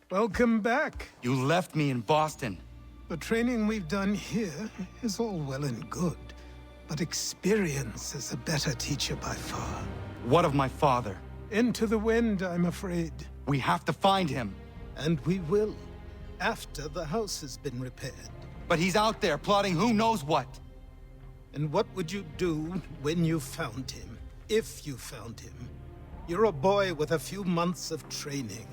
Welcome back. You left me in Boston. The training we've done here is all well and good, but experience is a better teacher by far. What of my father? Into the wind, I'm afraid. We have to find him. And we will, after the house has been repaired. But he's out there plotting who knows what. And what would you do when you found him? If you found him? You're a boy with a few months of training.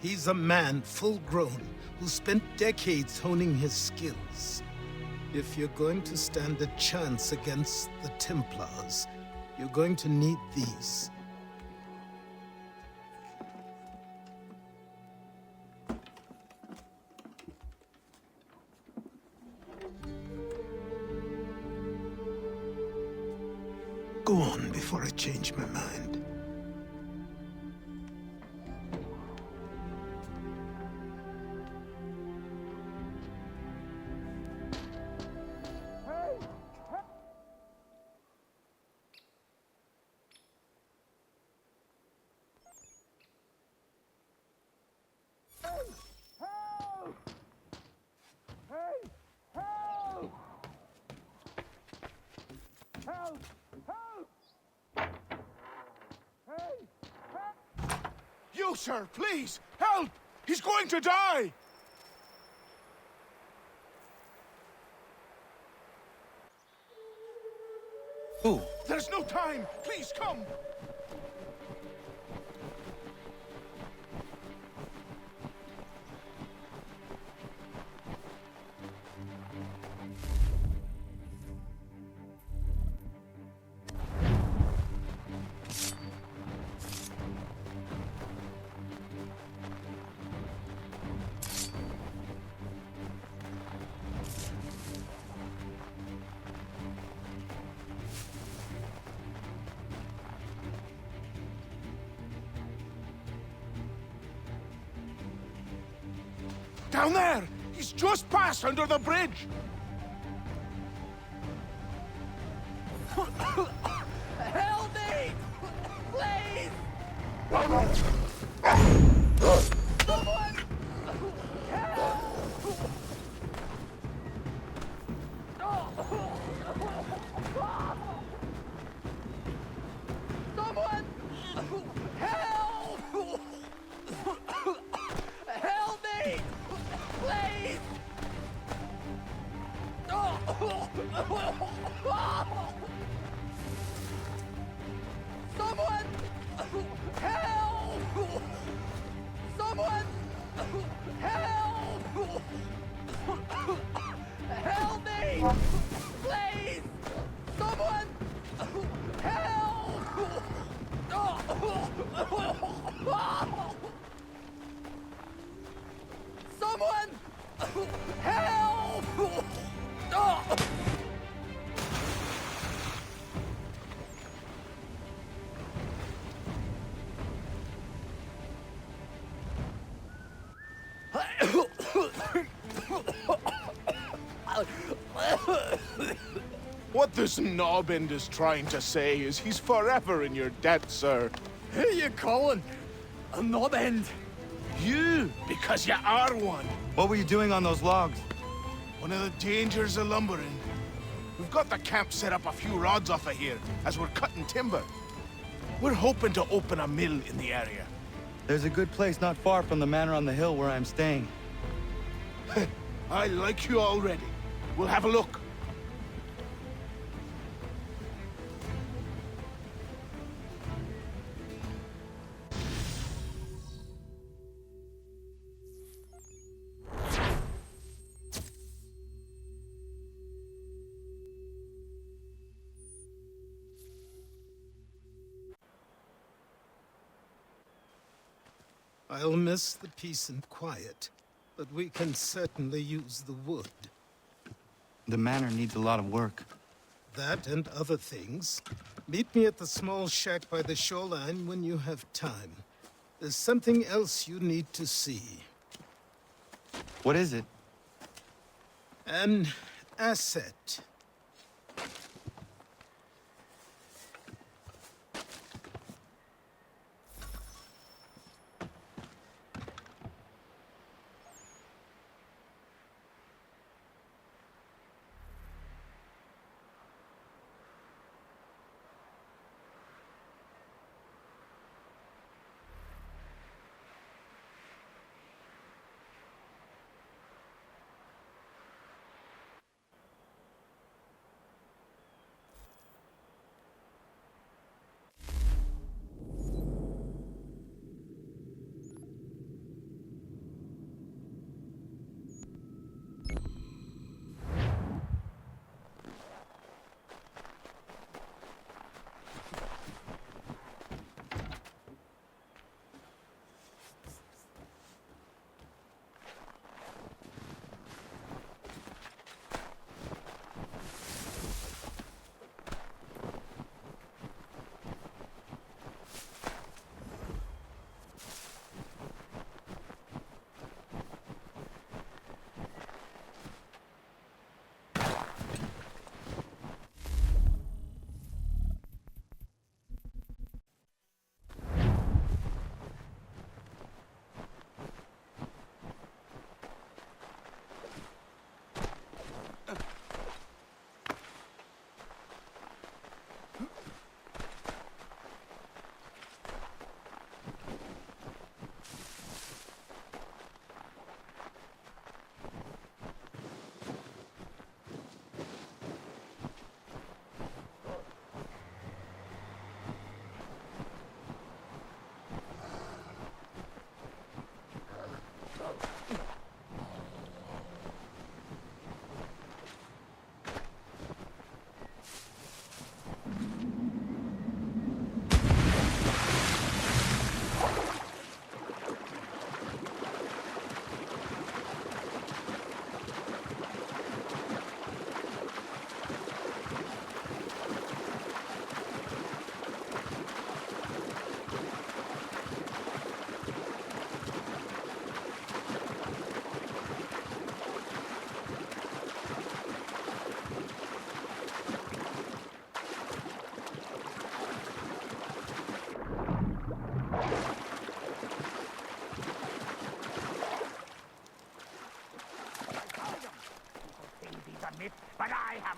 He's a man, full-grown, who spent decades honing his skills. If you're going to stand a chance against the Templars, you're going to need these. Go on before I change my mind. You, sir, please, help! He's going to die! Who? There's no time! Please, come! Down there! He's just passed under the bridge! Help me! Please! Someone! Someone! Help! Help me! Please! Someone! Help! Someone! Help! Help me! Please! Someone! Help! Someone! Help! What this knobbend is trying to say is he's forever in your debt, sir. Who you calling? A knob end? You, because you are one. What were you doing on those logs? One of the dangers of lumbering. We've got the camp set up a few rods off of here, as we're cutting timber. We're hoping to open a mill in the area. There's a good place not far from the manor on the hill where I'm staying. I like you already. We'll have a look. I'll miss the peace and quiet, but we can certainly use the wood. The manor needs a lot of work. That and other things. Meet me at the small shack by the shoreline when you have time. There's something else you need to see. What is it? An asset.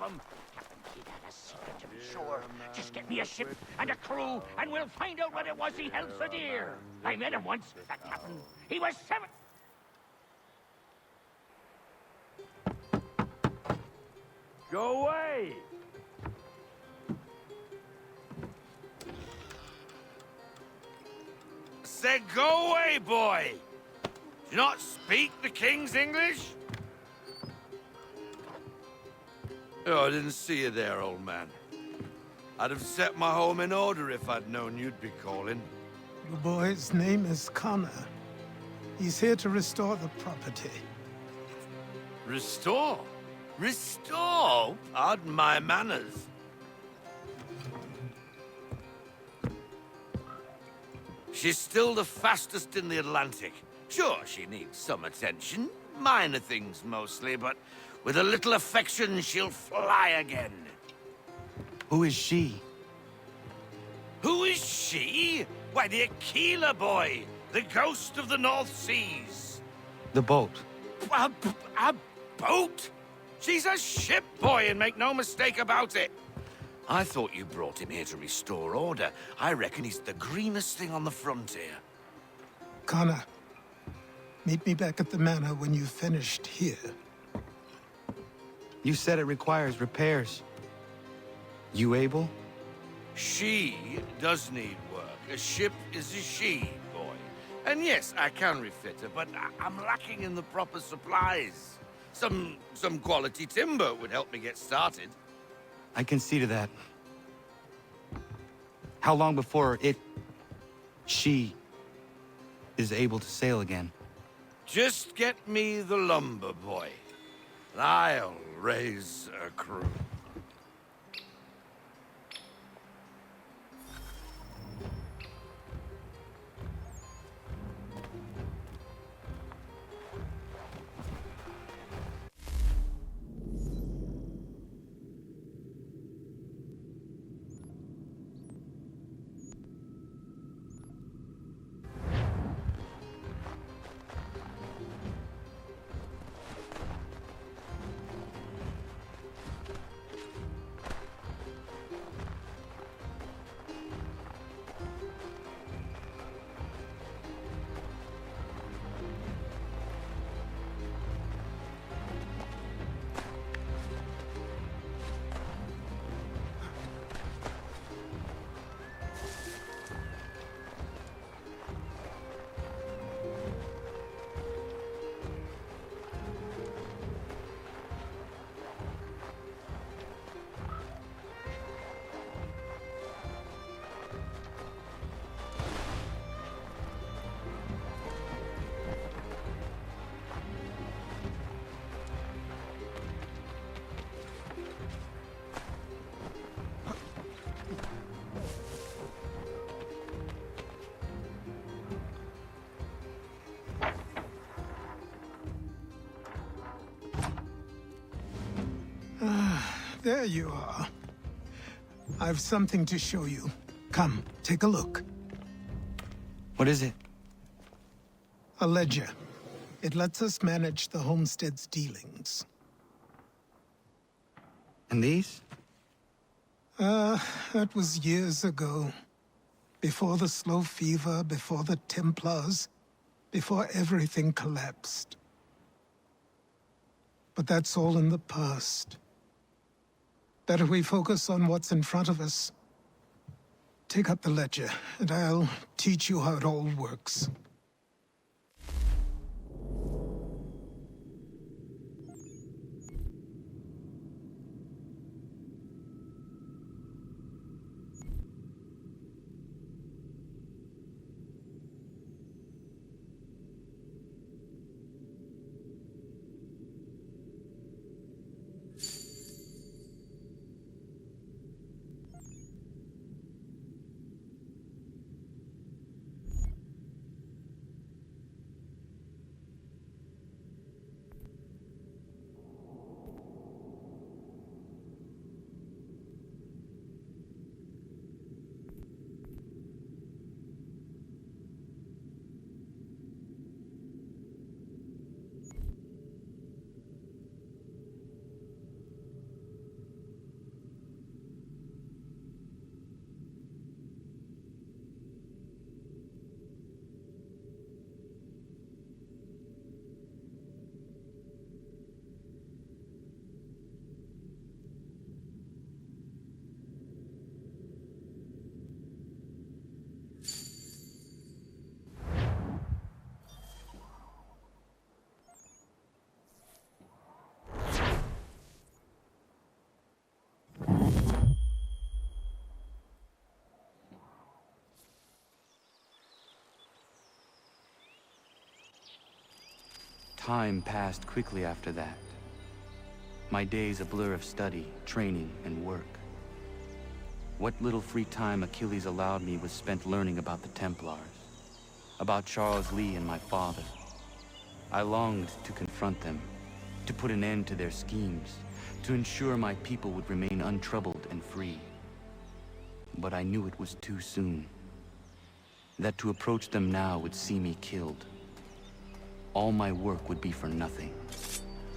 them. Captain Kidd had a secret to be sure. Just get me a ship and a crew, and we'll find out what it was he held so dear. I met him once, that captain. He was 7... Go away! Said go away, boy! Do you not speak the King's English? Oh, I didn't see you there, old man. I'd have set my home in order if I'd known you'd be calling. The boy's name is Connor. He's here to restore the property. Restore? Restore? Pardon my manners. She's still the fastest in the Atlantic. Sure, she needs some attention. Minor things mostly, but with a little affection, she'll fly again. Who is she? Who is she? Why, the Aquila boy, the ghost of the North Seas. The boat. A boat? She's a ship, boy, and make no mistake about it. I thought you brought him here to restore order. I reckon he's the greenest thing on the frontier. Connor, meet me back at the manor when you've finished here. You said it requires repairs. You able? She does need work. A ship is a she, boy. And yes, I can refit her, but I'm lacking in the proper supplies. Some quality timber would help me get started. I can see to that. How long before she is able to sail again? Just get me the lumber, boy. And I'll raise a crew. There you are. I've something to show you. Come, take a look. What is it? A ledger. It lets us manage the homestead's dealings. And these? That was years ago. Before the slow fever, before the Templars, before everything collapsed. But that's all in the past. Better we focus on what's in front of us. Take up the ledger, and I'll teach you how it all works. Time passed quickly after that. My days a blur of study, training, and work. What little free time Achilles allowed me was spent learning about the Templars, about Charles Lee and my father. I longed to confront them, to put an end to their schemes, to ensure my people would remain untroubled and free. But I knew it was too soon, that to approach them now would see me killed. All my work would be for nothing.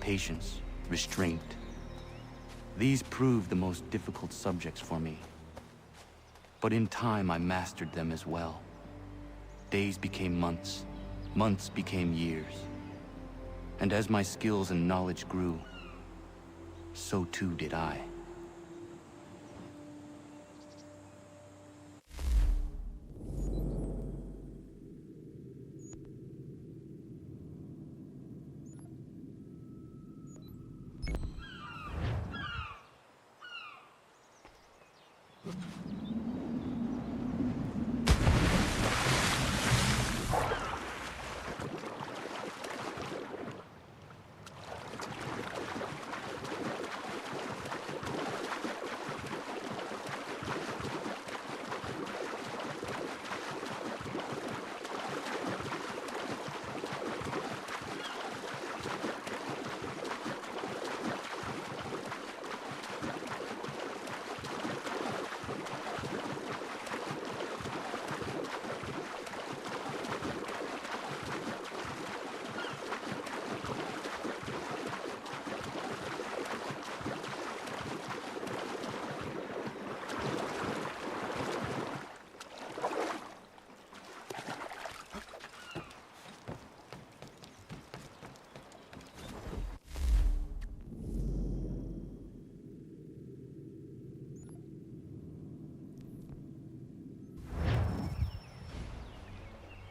Patience, restraint. These proved the most difficult subjects for me. But in time, I mastered them as well. Days became months, months became years. And as my skills and knowledge grew, so too did I.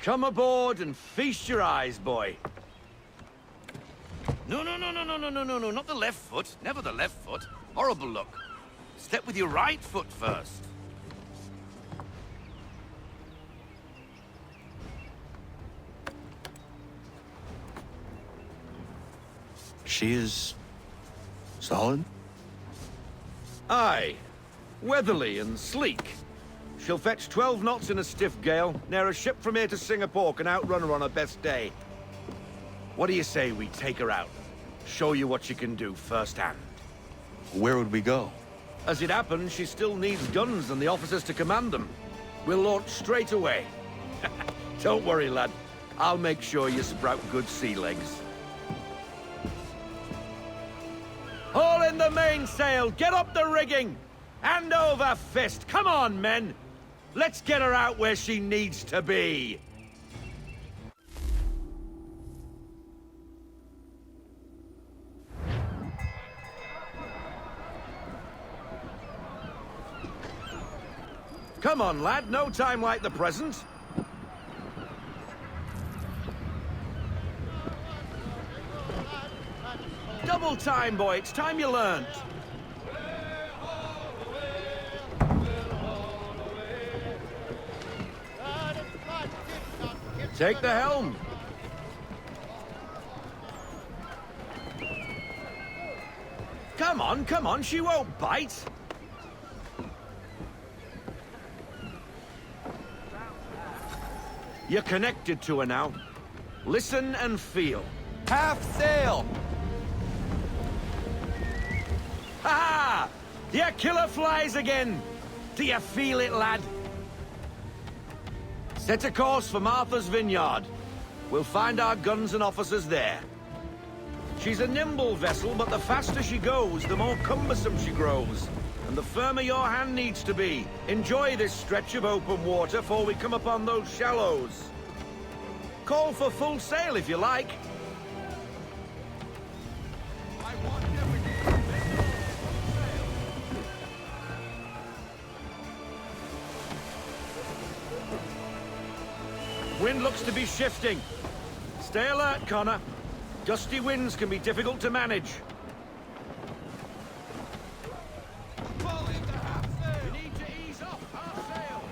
Come aboard and feast your eyes, boy. No, not the left foot. Never the left foot. Horrible look. Step with your right foot first. She is solid? Aye. Weatherly and sleek. She'll fetch 12 knots in a stiff gale, near a ship from here to Singapore can outrun her on her best day. What do you say we take her out? Show you what she can do firsthand. Where would we go? As it happens, she still needs guns and the officers to command them. We'll launch straight away. Don't worry, lad. I'll make sure you sprout good sea legs. Haul in the mainsail! Get up the rigging! Hand over fist! Come on, men! Let's get her out where she needs to be! Come on, lad. No time like the present. Double time, boy. It's time you learned. Take the helm. Come on, she won't bite. You're connected to her now. Listen and feel. Half sail! Ha-ha! Your killer flies again. Do you feel it, lad? Set a course for Martha's Vineyard. We'll find our guns and officers there. She's a nimble vessel, but the faster she goes, the more cumbersome she grows. And the firmer your hand needs to be. Enjoy this stretch of open water before we come upon those shallows. Call for full sail if you like. Wind looks to be shifting. Stay alert, Connor. Gusty winds can be difficult to manage. You need to ease off half sail.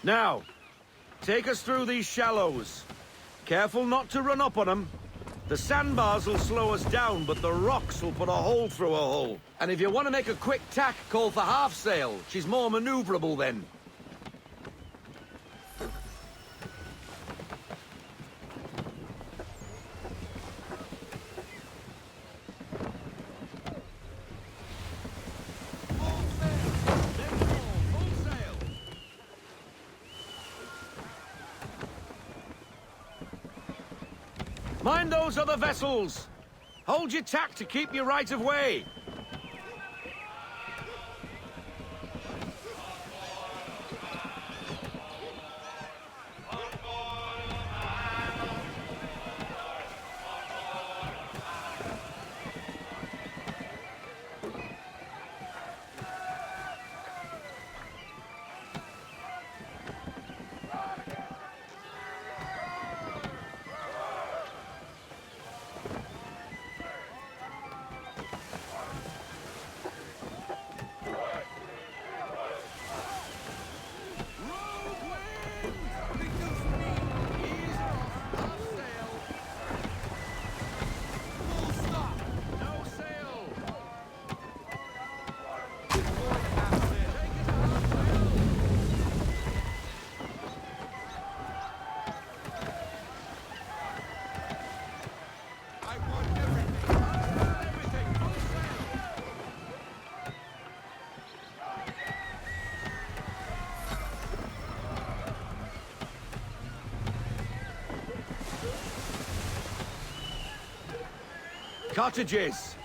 Now, take us through these shallows. Careful not to run up on them. The sandbars will slow us down, but the rocks will put a hole through a hole. And if you want to make a quick tack, call for half sail. She's more maneuverable then. Mind those other vessels! Hold your tack to keep your right of way! Cottages!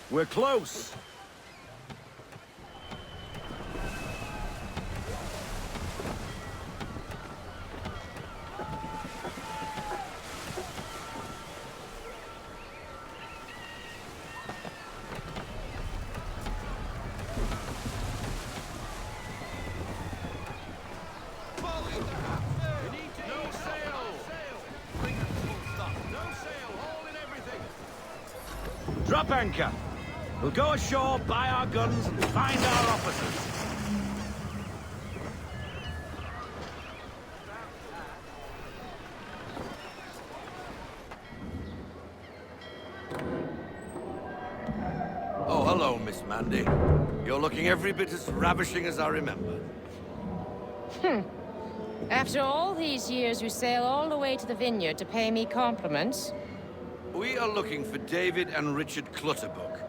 We're close! Drop anchor. We'll go ashore, buy our guns, and find our officers. Oh, hello, Miss Mandy. You're looking every bit as ravishing as I remember. After all these years, you sail all the way to the vineyard to pay me compliments? We are looking for David and Richard Clutterbuck.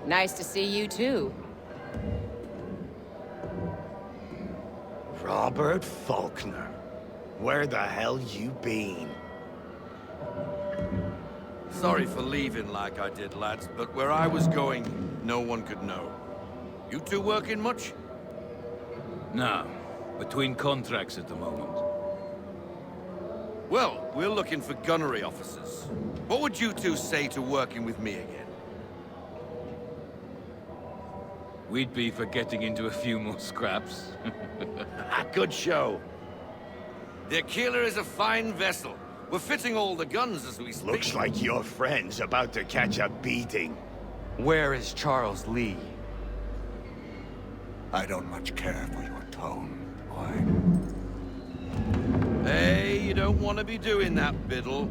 Nice to see you, too. Robert Faulkner. Where the hell you been? Sorry for leaving like I did, lads, but where I was going, no one could know. You two working much? No. Between contracts at the moment. Well, we're looking for gunnery officers. What would you two say to working with me again? We'd be for getting into a few more scraps. Good show. The Aquila is a fine vessel. We're fitting all the guns as we speak. Looks like your friend's about to catch a beating. Where is Charles Lee? I don't much care for your tone, boy. Hey, you don't want to be doing that, Biddle.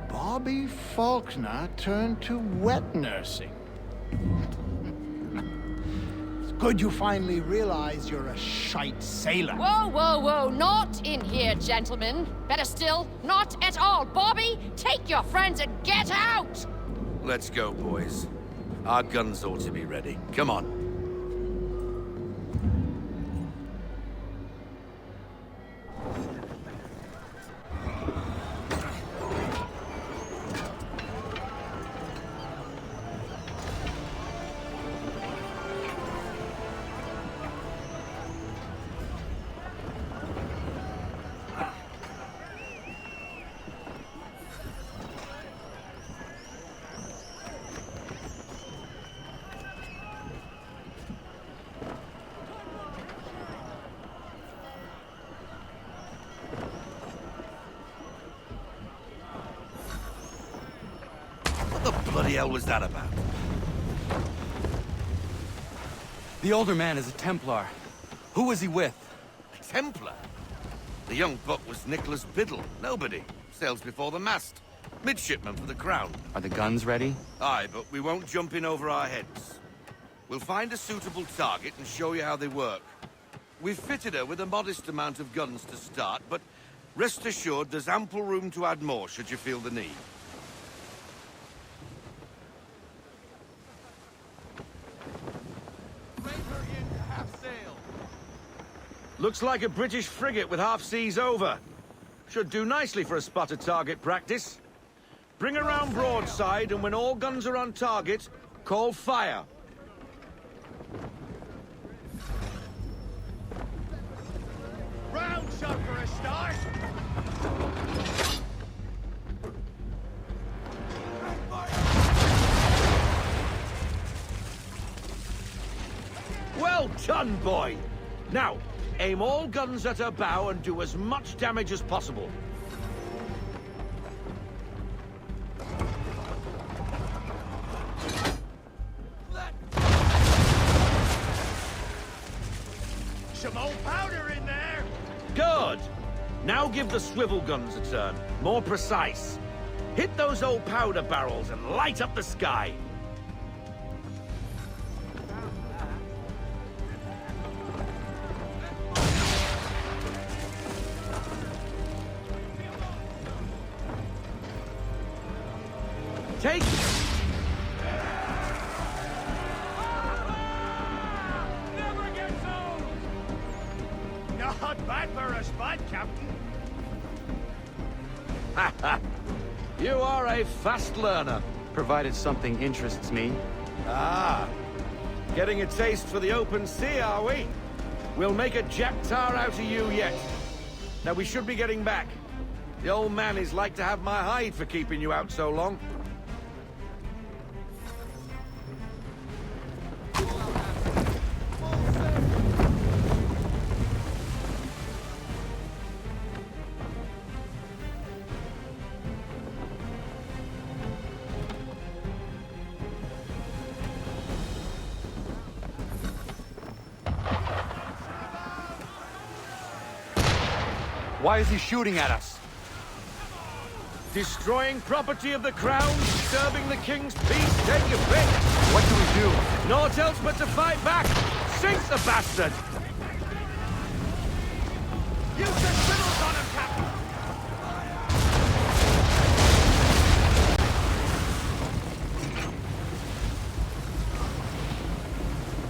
Bobby Faulkner turned to wet nursing. It's good you finally realize you're a shite sailor. Whoa, whoa, whoa, not in here, gentlemen. Better still, not at all. Bobby, take your friends and get out! Let's go, boys. Our guns ought to be ready. Come on. What the bloody hell was that about? The older man is a Templar. Who was he with? Templar? The young buck was Nicholas Biddle. Nobody. Sails before the mast. Midshipman for the Crown. Are the guns ready? Aye, but we won't jump in over our heads. We'll find a suitable target and show you how they work. We've fitted her with a modest amount of guns to start, but rest assured there's ample room to add more should you feel the need. Looks like a British frigate with half seas over. Should do nicely for a spotted target practice. Bring her round broadside, and when all guns are on target, call fire. Round shot for a start. Well done, boy. Now, aim all guns at her bow and do as much damage as possible. Some old powder in there. Good. Now give the swivel guns a turn. More precise. Hit those old powder barrels and light up the sky. Take it. Never gets old. Not bad for a spot, Captain. You are a fast learner. Provided something interests me. Ah, getting a taste for the open sea, are we? We'll make a jack tar out of you yet. Now we should be getting back. The old man is like to have my hide for keeping you out so long. Why is he shooting at us? Destroying property of the crown, disturbing the king's peace, take your pick. What do we do? Naught else but to fight back. Sink the bastard! Use the swivels on him, Captain.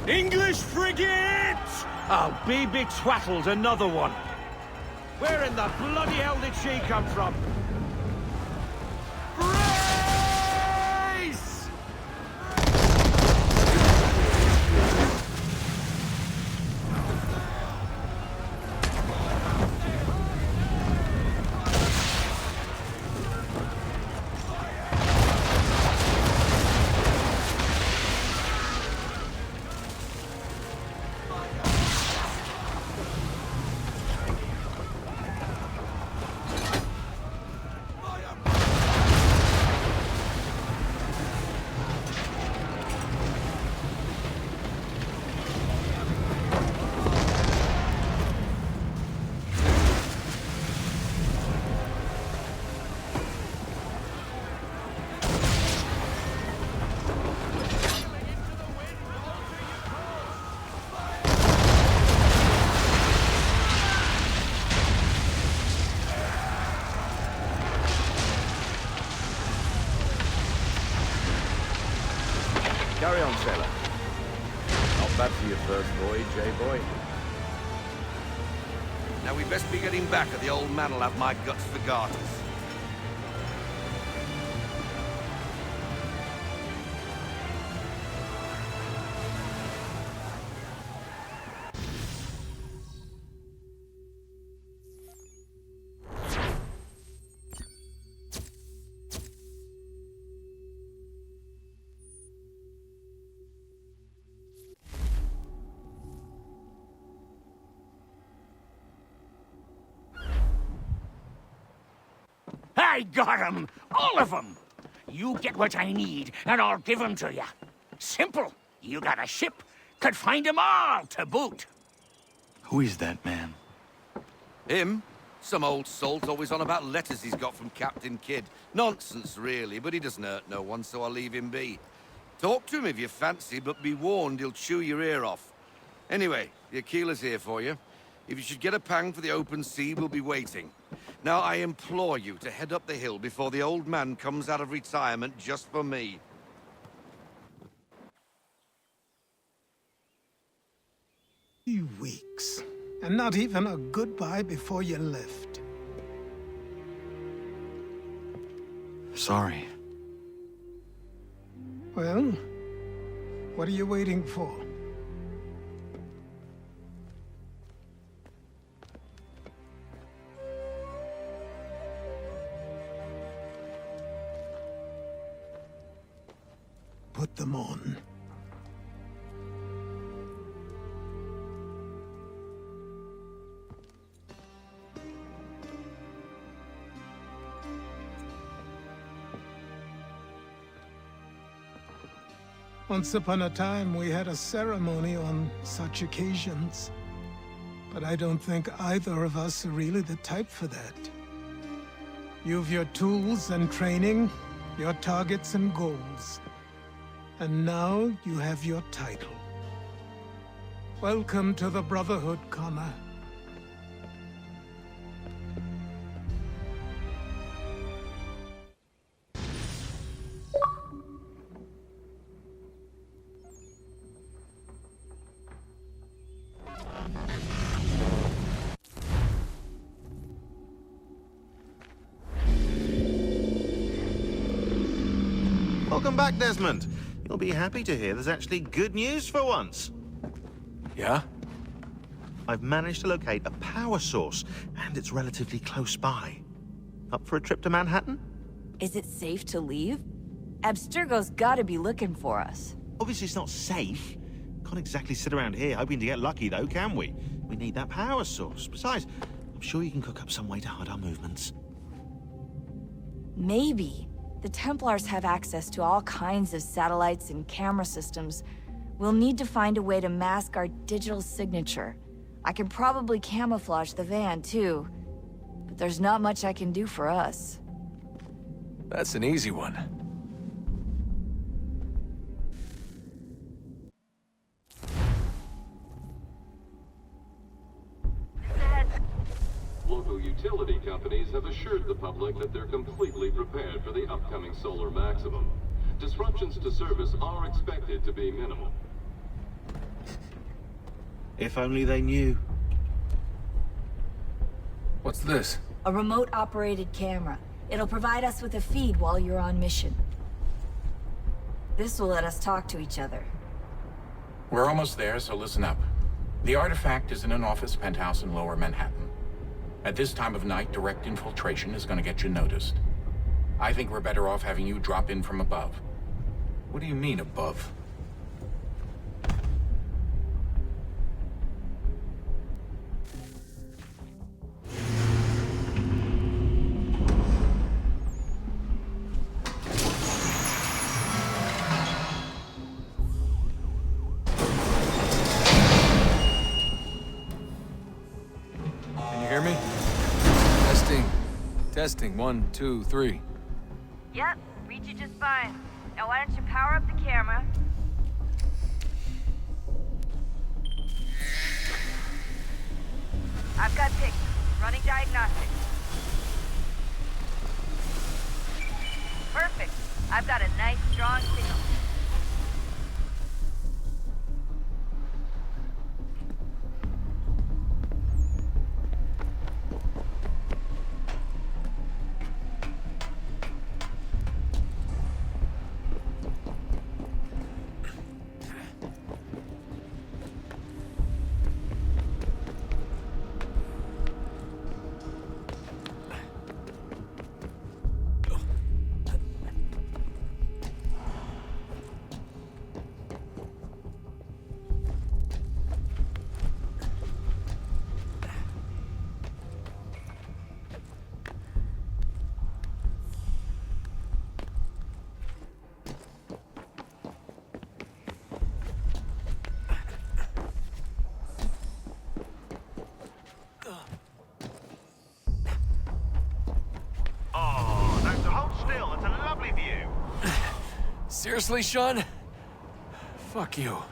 English frigate! I'll be betwattled, another one. Where in the bloody hell did she come from? Brace! Carry on, sailor. Not bad for your first voyage, eh, boy? Now we best be getting back, or the old man'll have my guts for garters. I got 'em! All of 'em! You get what I need, and I'll give 'em to you. Simple. You got a ship, could find 'em all to boot. Who is that man? Him? Some old salt always on about letters he's got from Captain Kidd. Nonsense, really, but he doesn't hurt no one, so I'll leave him be. Talk to him if you fancy, but be warned he'll chew your ear off. Anyway, the Aquila's here for you. If you should get a pang for the open sea, we'll be waiting. Now, I implore you to head up the hill before the old man comes out of retirement just for me. 3 weeks. And not even a goodbye before you left. Sorry. Well, what are you waiting for? Put them on. Once upon a time, we had a ceremony on such occasions. But I don't think either of us are really the type for that. You've your tools and training, your targets and goals. And now you have your title. Welcome to the Brotherhood, Connor. Welcome back, Desmond. You'll be happy to hear there's actually good news for once. Yeah? I've managed to locate a power source, and it's relatively close by. Up for a trip to Manhattan? Is it safe to leave? Abstergo's gotta be looking for us. Obviously it's not safe. Can't exactly sit around here hoping to get lucky, though, can we? We need that power source. Besides, I'm sure you can cook up some way to hide our movements. Maybe. The Templars have access to all kinds of satellites and camera systems. We'll need to find a way to mask our digital signature. I can probably camouflage the van, too. But there's not much I can do for us. That's an easy one. Local utility companies have assured the public that they're completely prepared for the upcoming solar maximum. Disruptions to service are expected to be minimal. If only they knew. What's this? A remote-operated camera. It'll provide us with a feed while you're on mission. This will let us talk to each other. We're almost there, so listen up. The artifact is in an office penthouse in Lower Manhattan. At this time of night, direct infiltration is going to get you noticed. I think we're better off having you drop in from above. What do you mean, above? Testing, 1, 2, 3. Yep, reach you just fine. Now why don't you power up the camera? I've got pics. Running diagnostics. Perfect. I've got a nice, strong signal. Seriously, Sean? Fuck you.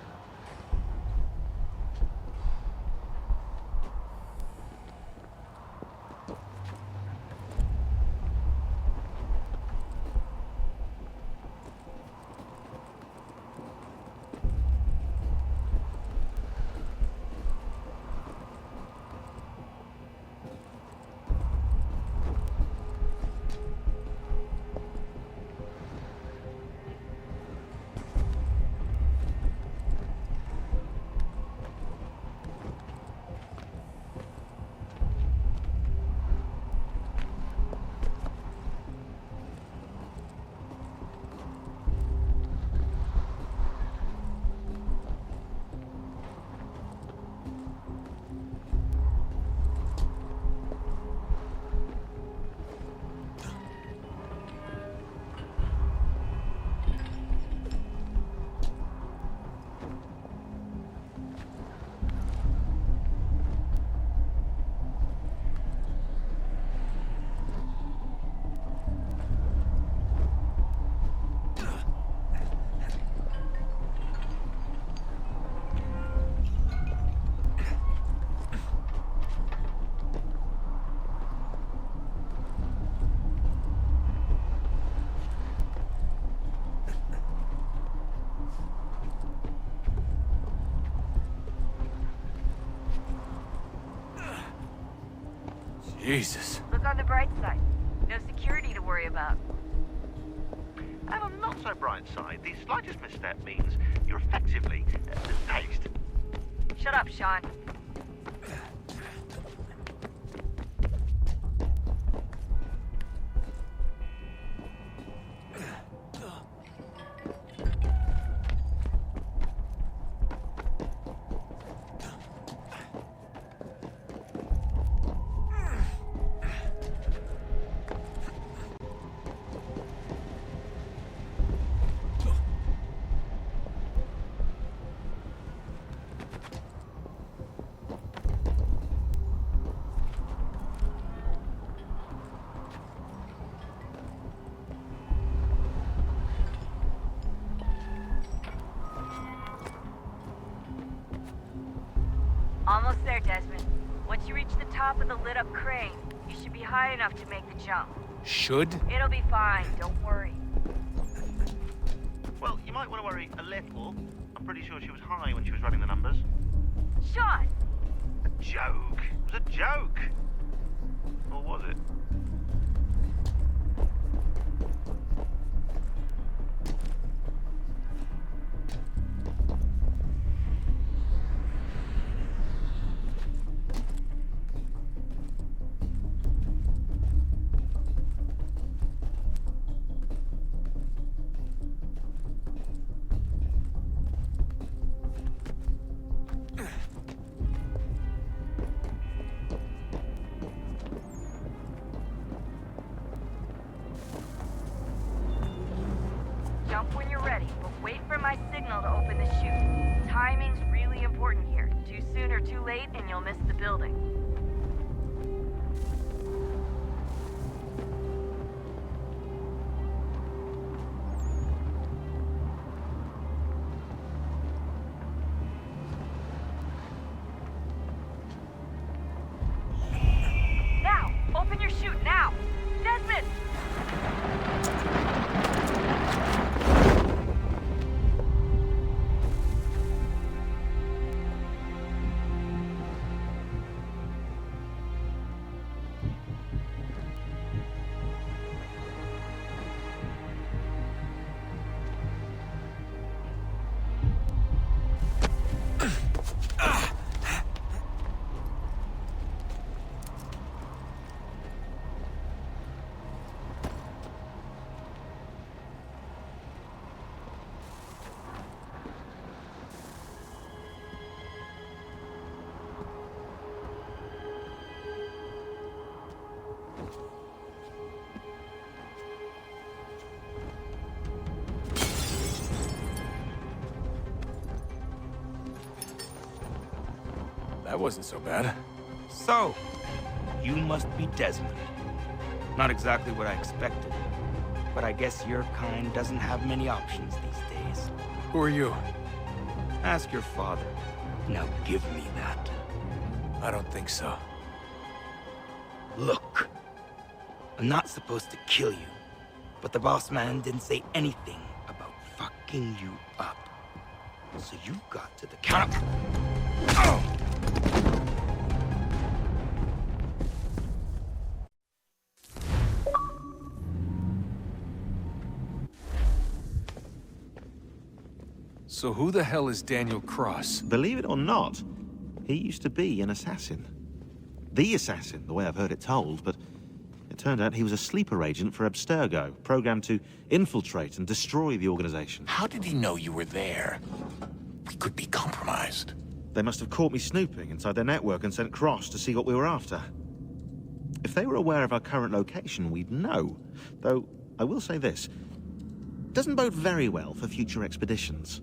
Jesus. Look on the bright side. No security to worry about. And on not so bright side, the slightest misstep means you're effectively tased. Shut up, Sean. Almost there, Desmond. Once you reach the top of the lit-up crane, you should be high enough to make the jump. Should? It'll be fine, don't worry. Well, you might want to worry a little. I'm pretty sure she was high when she was running the numbers. Sean! A joke. It was a joke. Or was it? Jump when you're ready, but wait for my signal to open the chute. Timing's really important here. Too soon or too late, and you'll miss the building. Now! Open your chute, now! Desmond! That wasn't so bad. So, you must be Desmond. Not exactly what I expected. but I guess your kind doesn't have many options these days. Who are you? Ask your father. Now give me that. I don't think so. Look, I'm not supposed to kill you, but the boss man didn't say anything about fucking you up. So you got to the counter. So who the hell is Daniel Cross? Believe it or not, he used to be an assassin. The assassin, the way I've heard it told, but it turned out he was a sleeper agent for Abstergo, programmed to infiltrate and destroy the organization. How did he know you were there? We could be compromised. They must have caught me snooping inside their network and sent Cross to see what we were after. If they were aware of our current location, we'd know. Though, I will say this. Doesn't bode very well for future expeditions.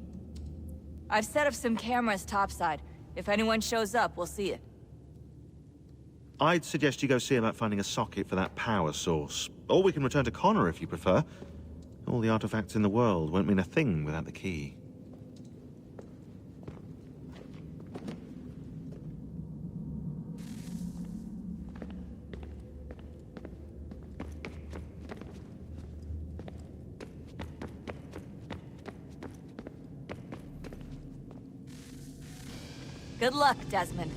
I've set up some cameras topside. If anyone shows up, we'll see it. I'd suggest you go see about finding a socket for that power source. Or we can return to Connor if you prefer. All the artifacts in the world won't mean a thing without the key. Good luck, Desmond.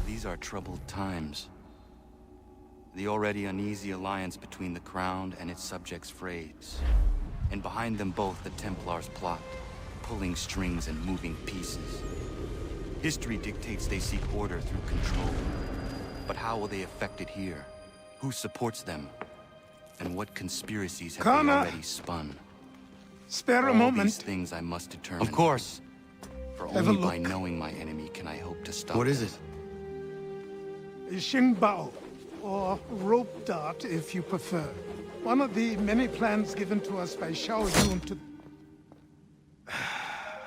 These are troubled times. The already uneasy alliance between the Crown and its subjects frayed. And behind them both the Templars plot, pulling strings and moving pieces. History dictates they seek order through control. But how will they affect it here? Who supports them? And what conspiracies have they already spun? Spare a All moment. these things I must determine. Of course. For Have a only by look. knowing my enemy can I hope to stop What is them. it? Xingbao, or rope dart if you prefer. One of the many plans given to us by Xiao Yun to...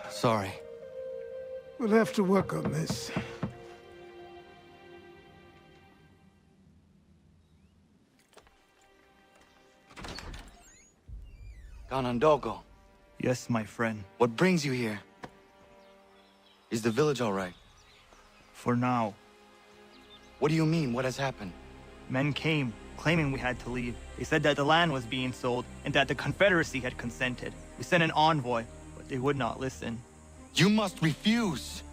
Sorry. We'll have to work on this. Ganondogo, Yes, my friend. what brings you here? Is the village all right? For now. What do you mean? What has happened? Men came, claiming we had to leave. They said that the land was being sold, and that the Confederacy had consented. We sent an envoy, but they would not listen. You must refuse!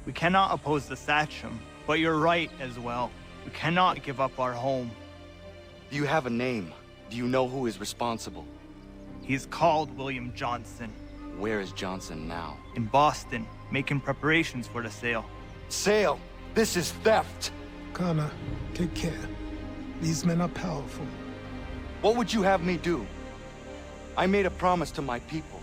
We cannot oppose the Sachem, but you're right as well. We cannot give up our home. Do you have a name? Do you know who is responsible? He's called William Johnson. Where is Johnson now? In Boston, making preparations for the sale. Sale! This is theft! Connor, take care. These men are powerful. What would you have me do? I made a promise to my people.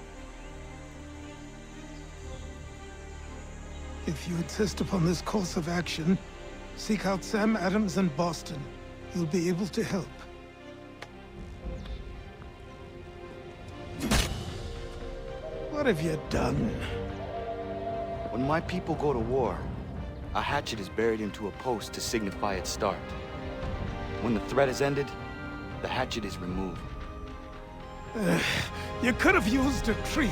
If you insist upon this course of action, seek out Sam Adams in Boston. He'll be able to help. What have you done? When my people go to war, a hatchet is buried into a post to signify its start. When the threat is ended, the hatchet is removed. You could have used a tree.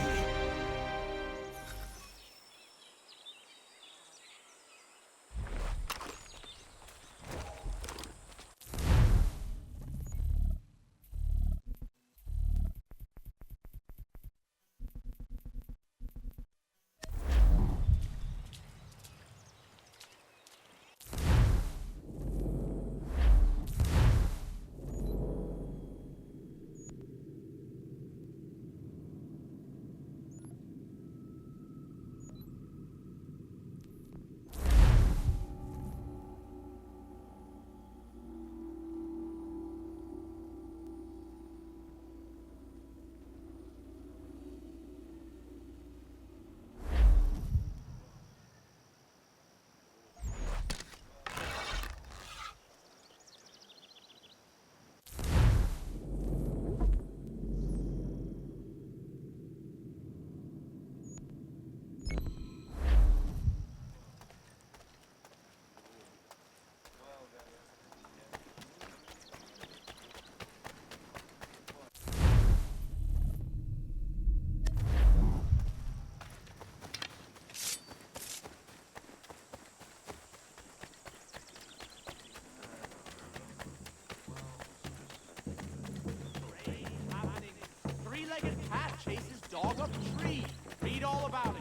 chase his dog up a tree. Read all about it.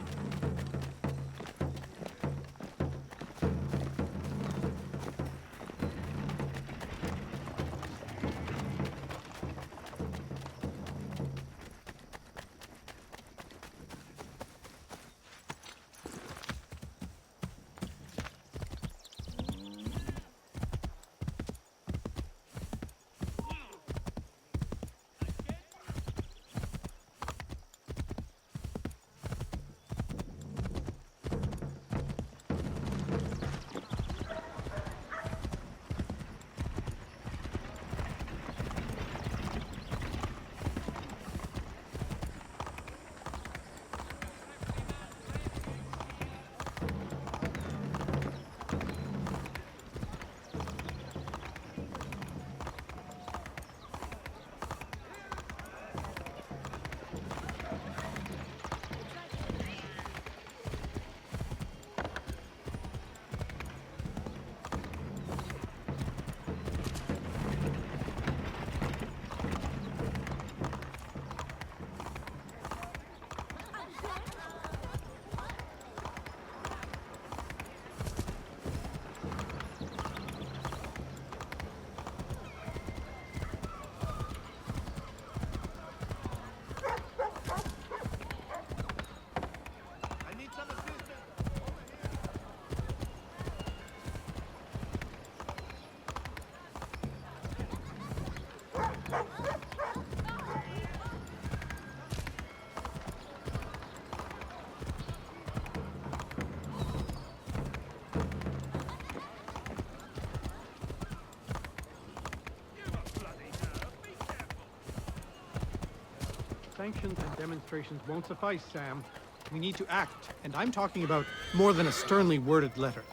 Sanctions and demonstrations won't suffice, Sam. We need to act, and I'm talking about more than a sternly worded letter.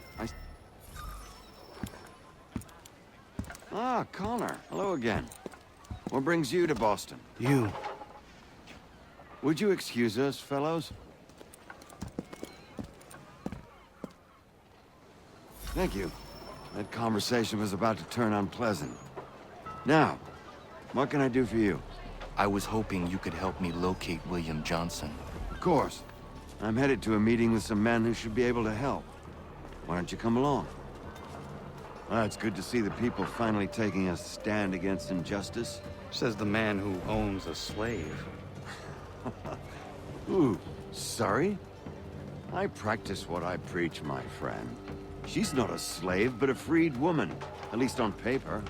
Ah, Connor. Hello again. What brings you to Boston? You. Would you excuse us, fellows? Thank you. That conversation was about to turn unpleasant. Now, what can I do for you? I was hoping you could help me locate William Johnson. Of course. I'm headed to a meeting with some men who should be able to help. Why don't you come along? Well, it's good to see the people finally taking a stand against injustice. Says the man who owns a slave. Ooh, sorry? I practice what I preach, my friend. She's not a slave, but a freed woman, at least on paper.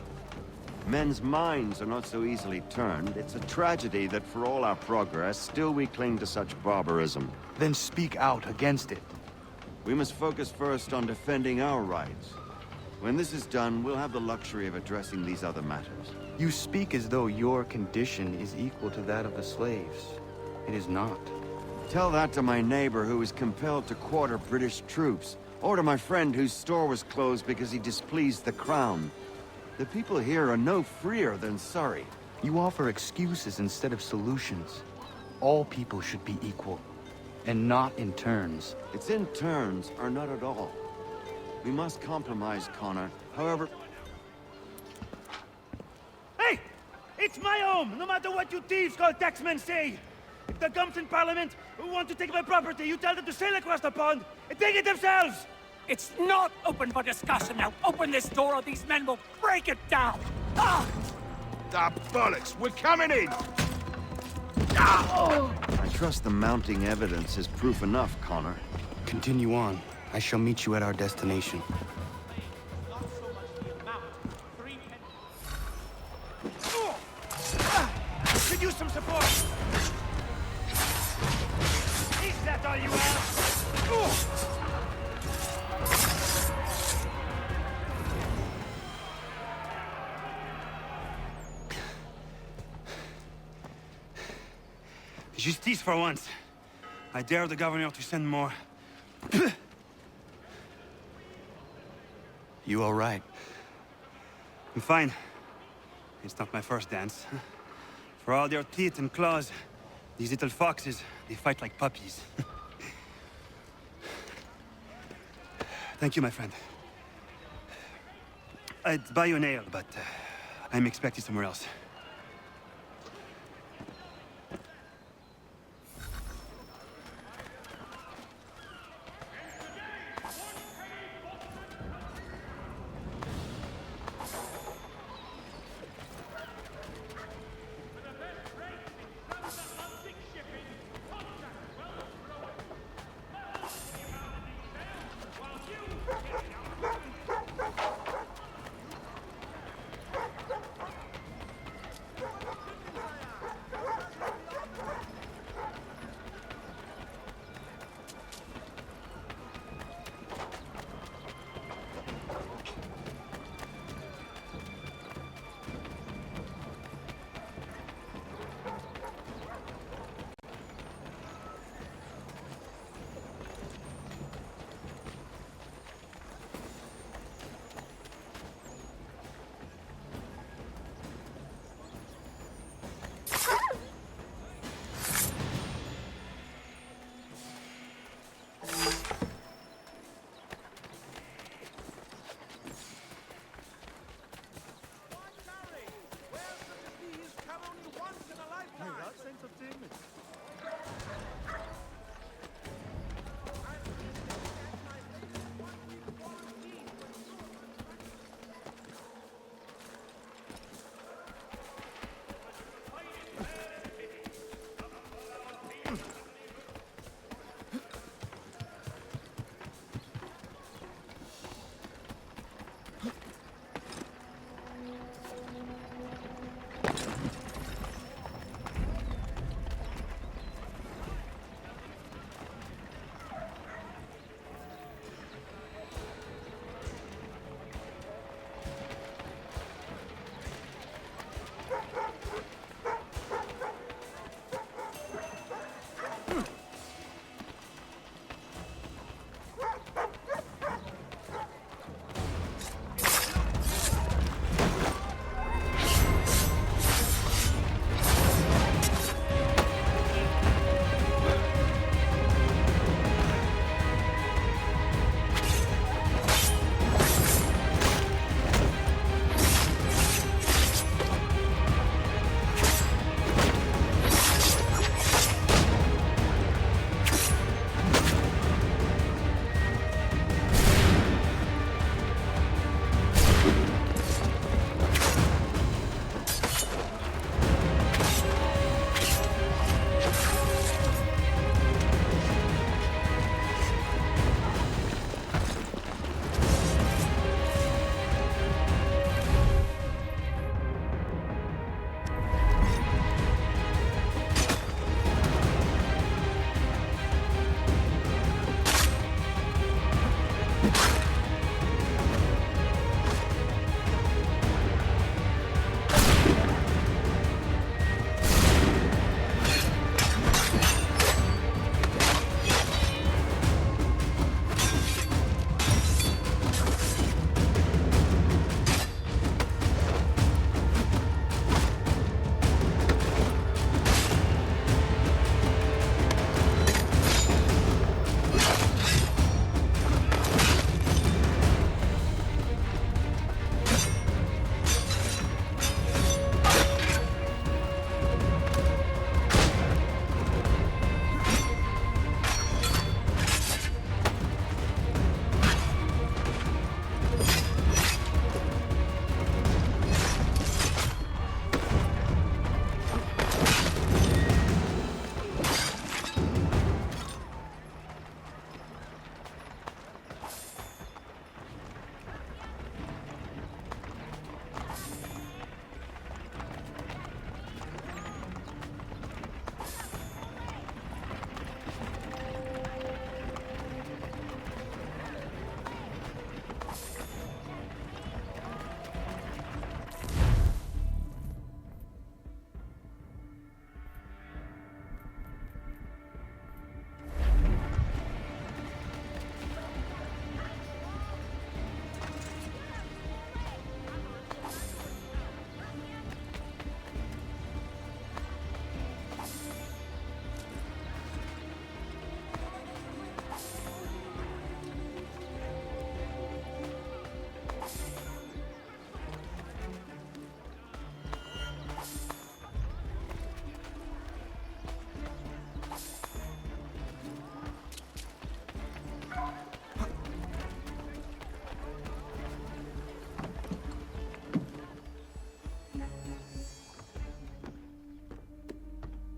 Men's minds are not so easily turned. It's a tragedy that for all our progress, still we cling to such barbarism. Then speak out against it. We must focus first on defending our rights. When this is done, we'll have the luxury of addressing these other matters. You speak as though your condition is equal to that of the slaves. It is not. Tell that to my neighbor who was compelled to quarter British troops, or to my friend whose store was closed because he displeased the crown. The people here are no freer than Surrey. You offer excuses instead of solutions. All people should be equal, and not in turns. It's in turns, or not at all. We must compromise, Connor. However... Hey! It's my home, no matter what you thieves called taxmen say! If the gums in Parliament who want to take my property, you tell them to sail across the pond and take it themselves! It's not open for discussion now. Open this door or these men will break it down. Ah! Ah, bollocks! We're coming in! I trust the mounting evidence is proof enough, Connor. Continue on. I shall meet you at our destination. Could use some support! Is that all you have? Justice for once. I dare the governor to send more. You all right? I'm fine. It's not my first dance. For all their teeth and claws, these little foxes, they fight like puppies. Thank you, my friend. I'd buy you an ale, but I'm expected somewhere else.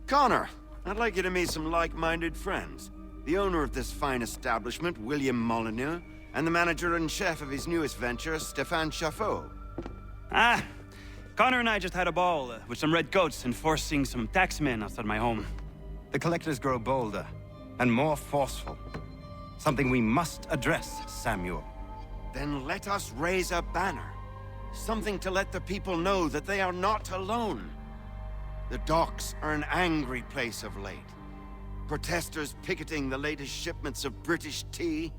Connor, I'd like you to meet some like-minded friends. The owner of this fine establishment, William Molyneux, and the manager and chef of his newest venture, Stéphane Chaffeau. Ah, Connor and I just had a ball with some red coats enforcing some taxmen outside my home. The collectors grow bolder and more forceful. Something we must address, Samuel. Then let us raise a banner. Something to let the people know that they are not alone. The docks are an angry place of late. Protesters picketing the latest shipments of British tea.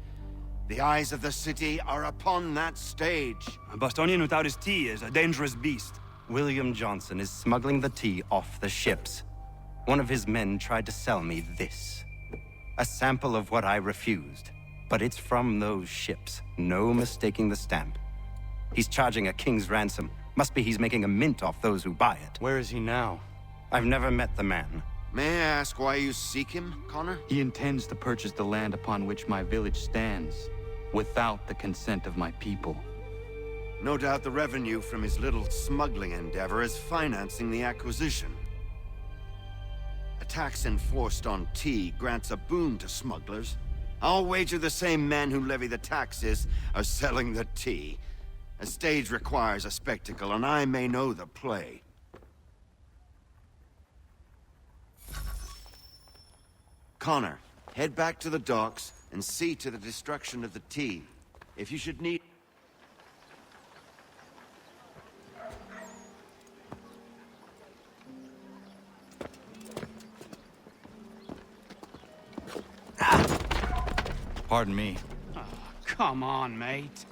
The eyes of the city are upon that stage. A Bostonian without his tea is a dangerous beast. William Johnson is smuggling the tea off the ships. One of his men tried to sell me this. A sample of what I refused. But it's from those ships. No mistaking the stamp. He's charging a king's ransom. Must be he's making a mint off those who buy it. Where is he now? I've never met the man. May I ask why you seek him, Connor? He intends to purchase the land upon which my village stands, without the consent of my people. No doubt the revenue from his little smuggling endeavor is financing the acquisition. A tax enforced on tea grants a boon to smugglers. I'll wager the same men who levy the taxes are selling the tea. A stage requires a spectacle, and I may know the play. Connor, head back to the docks and see to the destruction of the tea. If you should need... Pardon me. Oh, come on, mate.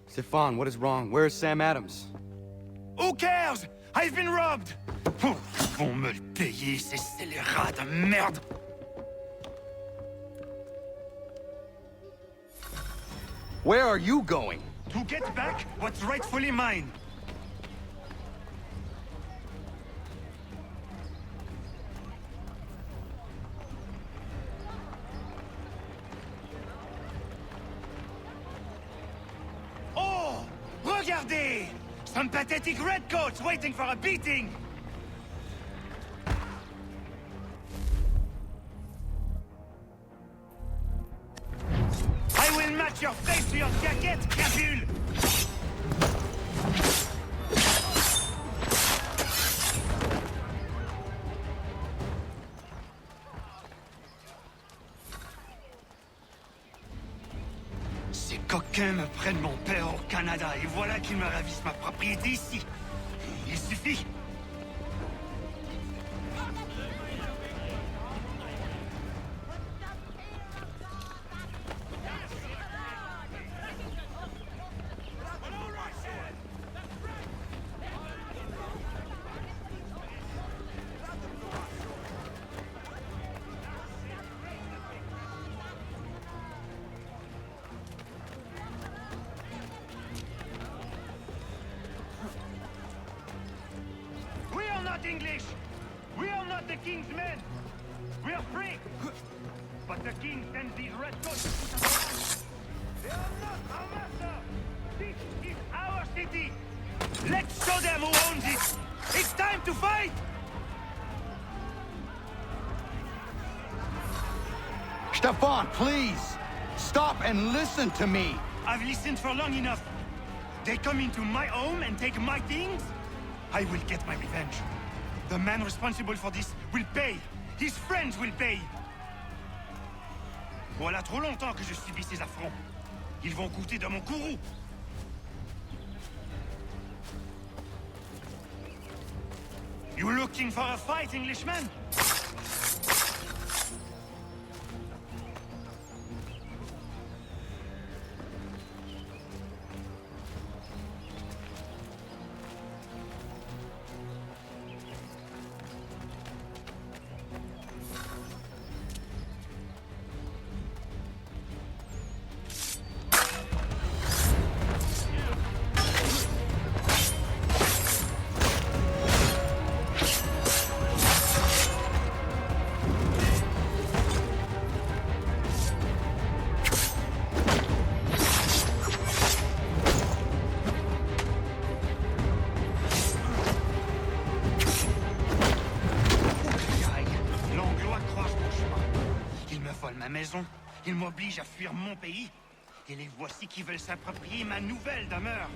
Stefan, what is wrong? Where is Sam Adams? Who cares? I've been robbed! Vont me le payer, ces scélérats de merde! Where are you going? To get back what's rightfully mine. Oh! Regardez! Some pathetic redcoats waiting for a beating! I will match your face to your jacket, Capule! Ces coquins me prennent mon père au Canada et voilà qu'ils me ravissent ma propriété ici. Il suffit. English! We are not the king's men! We are free! But the king sends these redcoats to put us down! They are not our master! This is our city! Let's show them who owns it! It's time to fight! Stefan, please! Stop and listen to me! I've listened for long enough. They come into my home and take my things? I will get my revenge. The man responsible for this will pay. His friends will pay. Voilà trop longtemps que je subis ces affronts. Ils vont goûter de mon courroux. You looking for a fight, Englishman? Il m'oblige à fuir mon pays. Et les voici qui veulent s'approprier ma nouvelle demeure.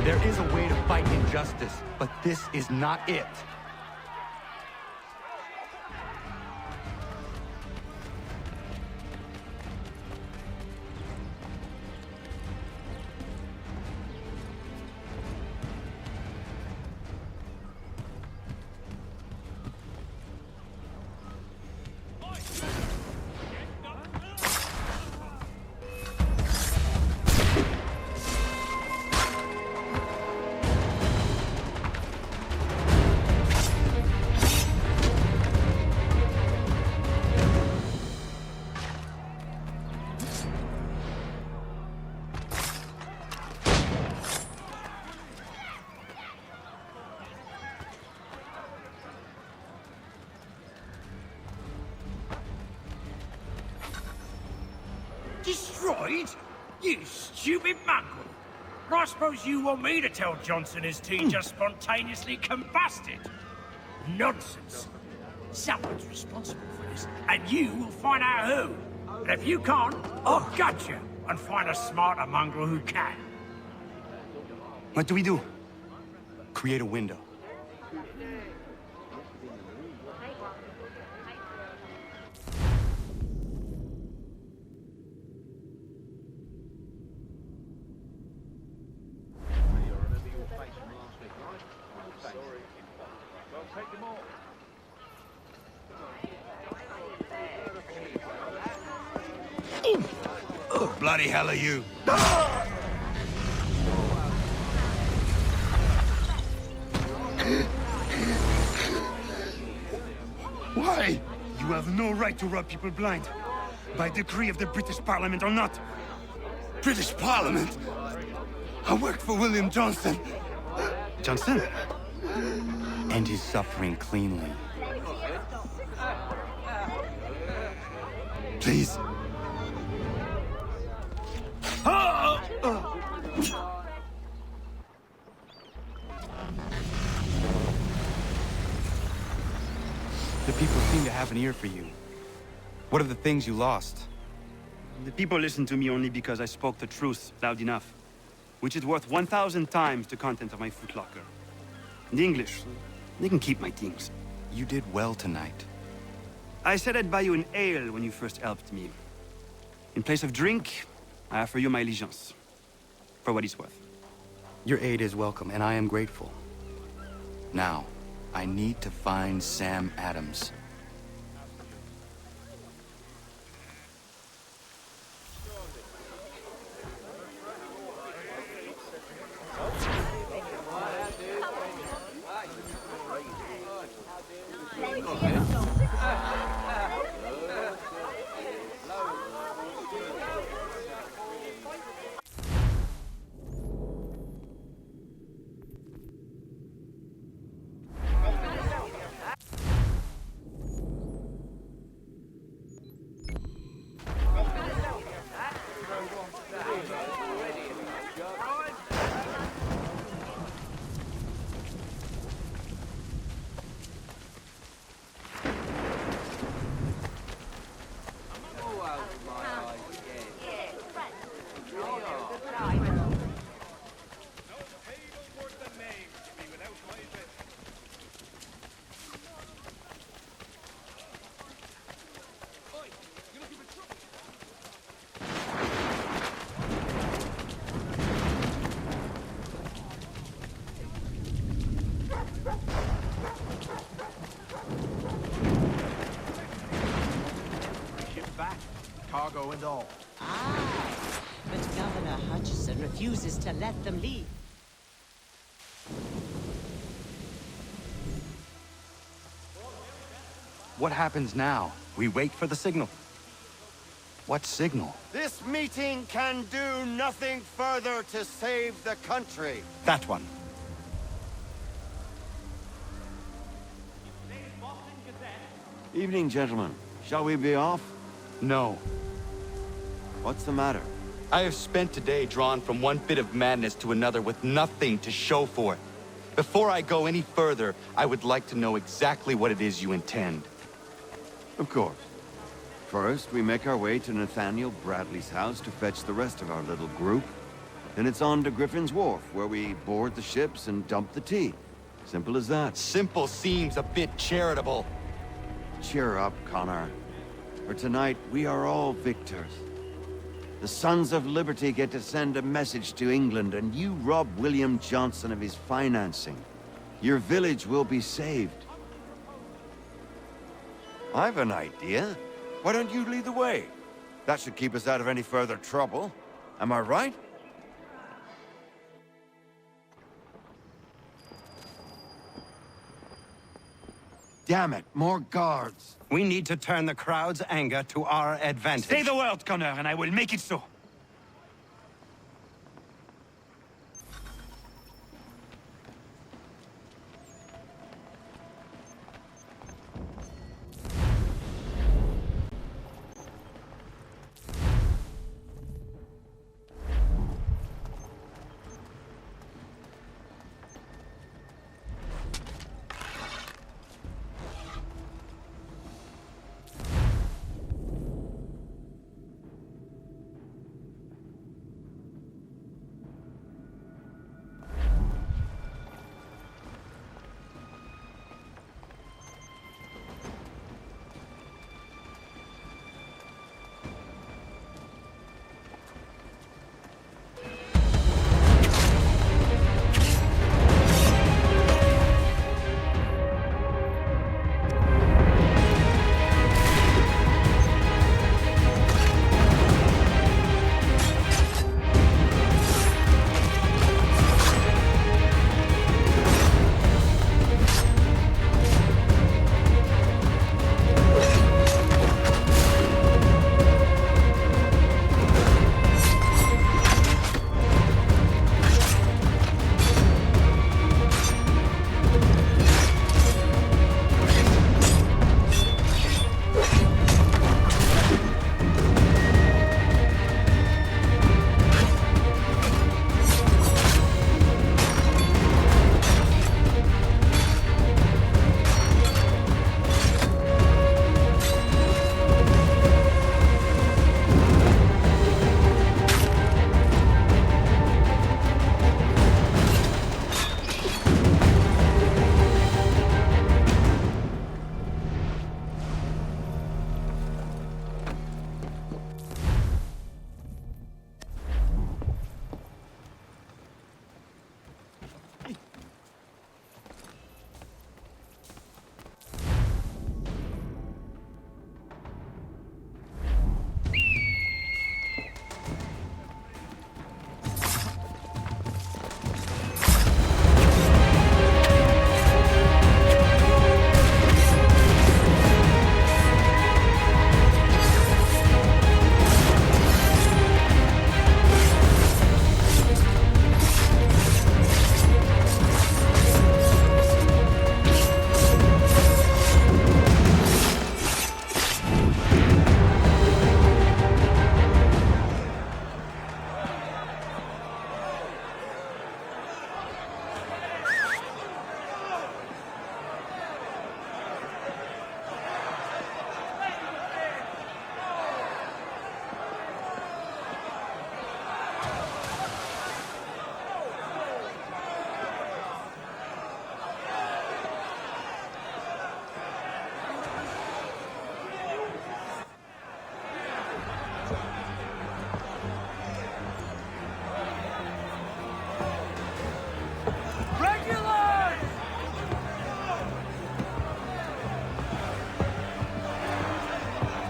There is a way to fight injustice, but this is not it. Destroyed? You stupid mongrel! I suppose you want me to tell Johnson his tea just spontaneously combusted? Nonsense! Someone's responsible for this, and you will find out who. And if you can't, I'll gut you and find a smarter mongrel who can. What do we do? Create a window. Bloody hell are you? Why? You have no right to rob people blind. By decree of the British Parliament or not. British Parliament? I worked for William Johnson. Johnson? End his suffering cleanly. Please. The people seem to have an ear for you. What are the things you lost? The people listen to me only because I spoke the truth loud enough, which is worth 1,000 times the content of my footlocker. The English, they can keep my things. You did well tonight. I said I'd buy you an ale when you first helped me. In place of drink, I offer you my allegiance. For what it's worth. Your aid is welcome, and I am grateful. Now, I need to find Sam Adams. Cargo and all. But Governor Hutchison refuses to let them leave. What happens now? We wait for the signal. What signal? This meeting can do nothing further to save the country. That one. Evening, gentlemen. Shall we be off? No. What's the matter? I have spent today drawn from one bit of madness to another with nothing to show for it. Before I go any further, I would like to know exactly what it is you intend. Of course. First, we make our way to Nathaniel Bradley's house to fetch the rest of our little group. Then it's on to Griffin's Wharf, where we board the ships and dump the tea. Simple as that. Simple seems a bit charitable. Cheer up, Connor. For tonight, we are all victors. The Sons of Liberty get to send a message to England, and you rob William Johnson of his financing. Your village will be saved. I've an idea. Why don't you lead the way? That should keep us out of any further trouble. Am I right? Damn it, more guards. We need to turn the crowd's anger to our advantage. Say the word, Connor, and I will make it so.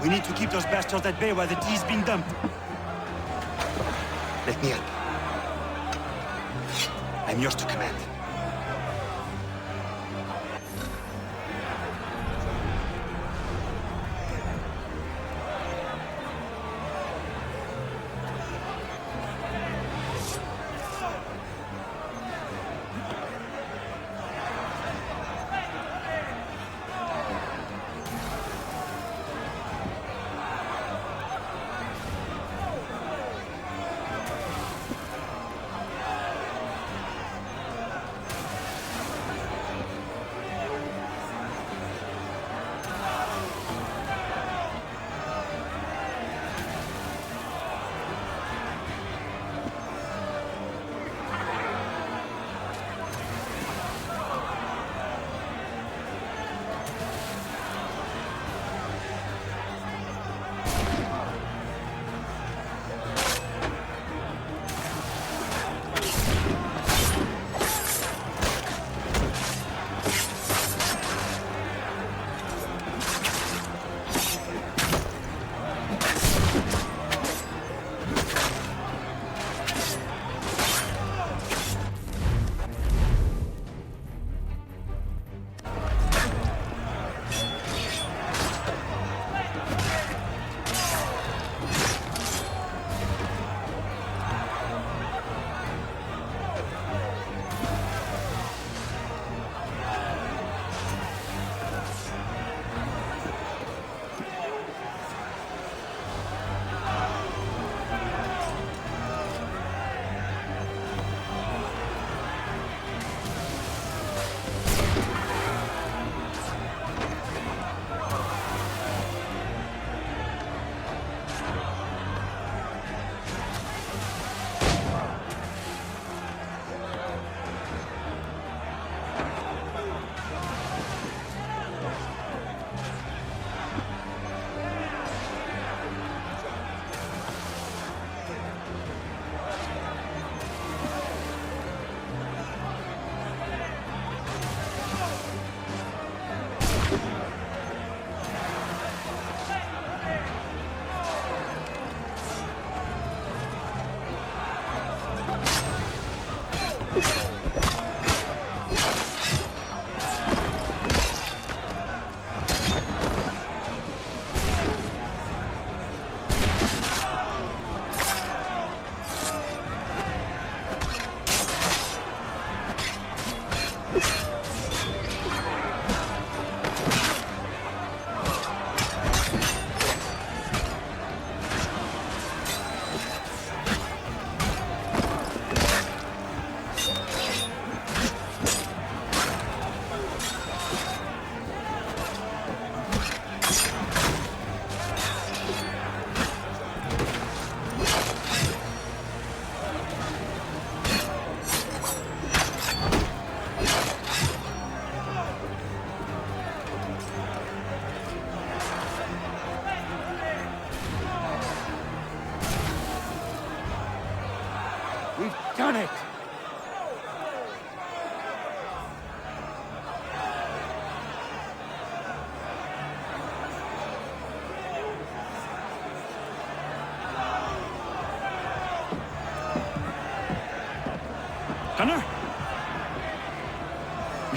We need to keep those bastards at bay while the tea's being dumped. Let me help. I'm yours to command.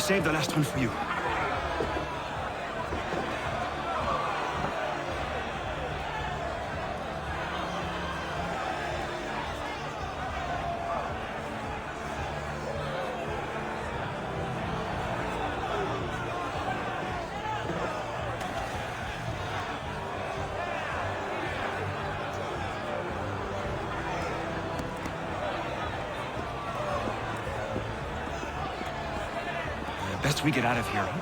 saved the last one for you. Best we get out of here, huh?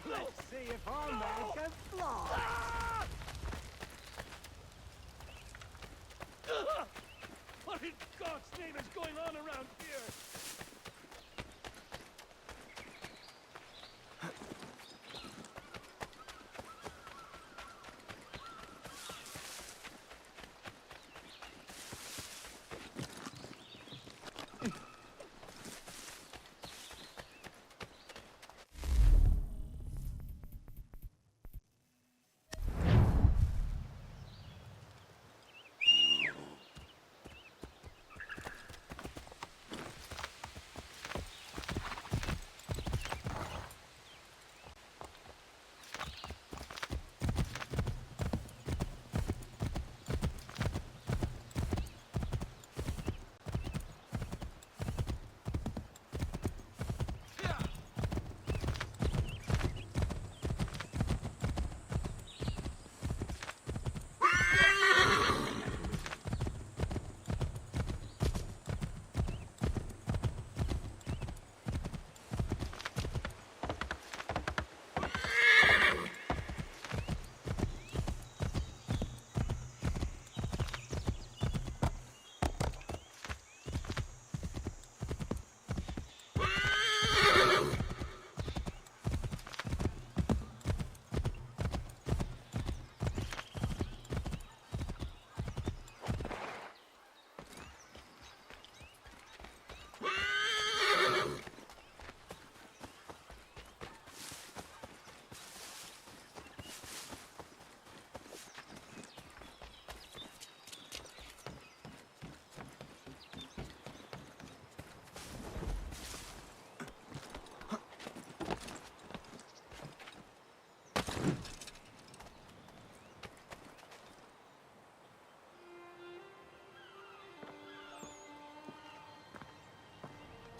Let's see if our man can fly. What in God's name is going on around here?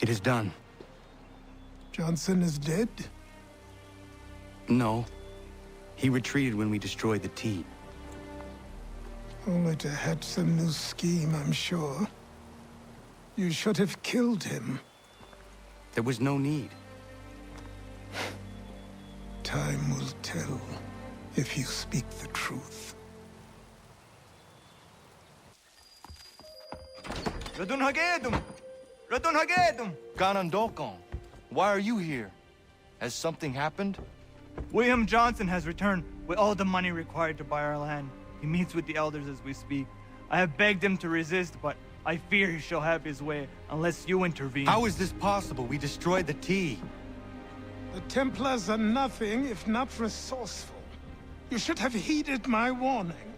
It is done. Johnson is dead? No. He retreated when we destroyed the T. Only to hatch some new scheme, I'm sure. You should have killed him. There was no need. Time will tell if you speak the truth. Radun Hagedum! Radun Hagedum! Ganondokon, why are you here? Has something happened? William Johnson has returned with all the money required to buy our land. He meets with the elders as we speak. I have begged him to resist, but I fear he shall have his way unless you intervene. How is this possible? We destroyed the T. The Templars are nothing if not resourceful. You should have heeded my warning.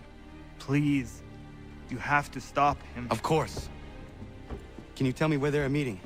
Please, you have to stop him. Of course. Can you tell me where they're meeting?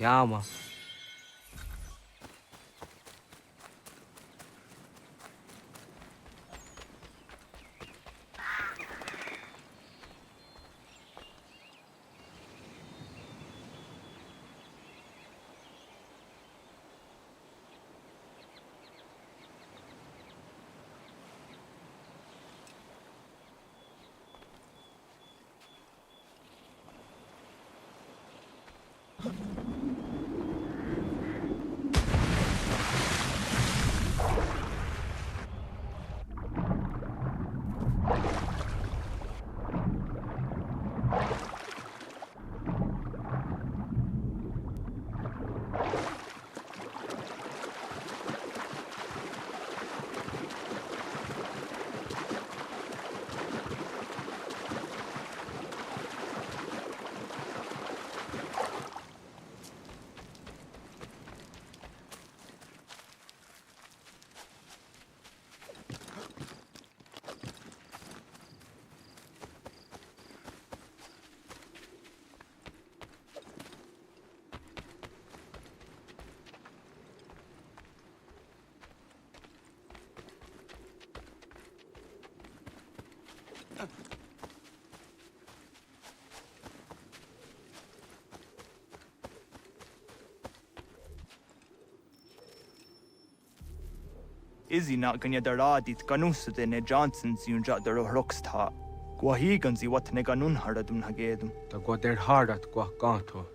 Ja, man. Izzy not gonna daradit ganusud ne Johnson's yunja der rocksta. Guahiganzi what ne ganun haradum hagedum. Ta gwa der hardat gwa ganto.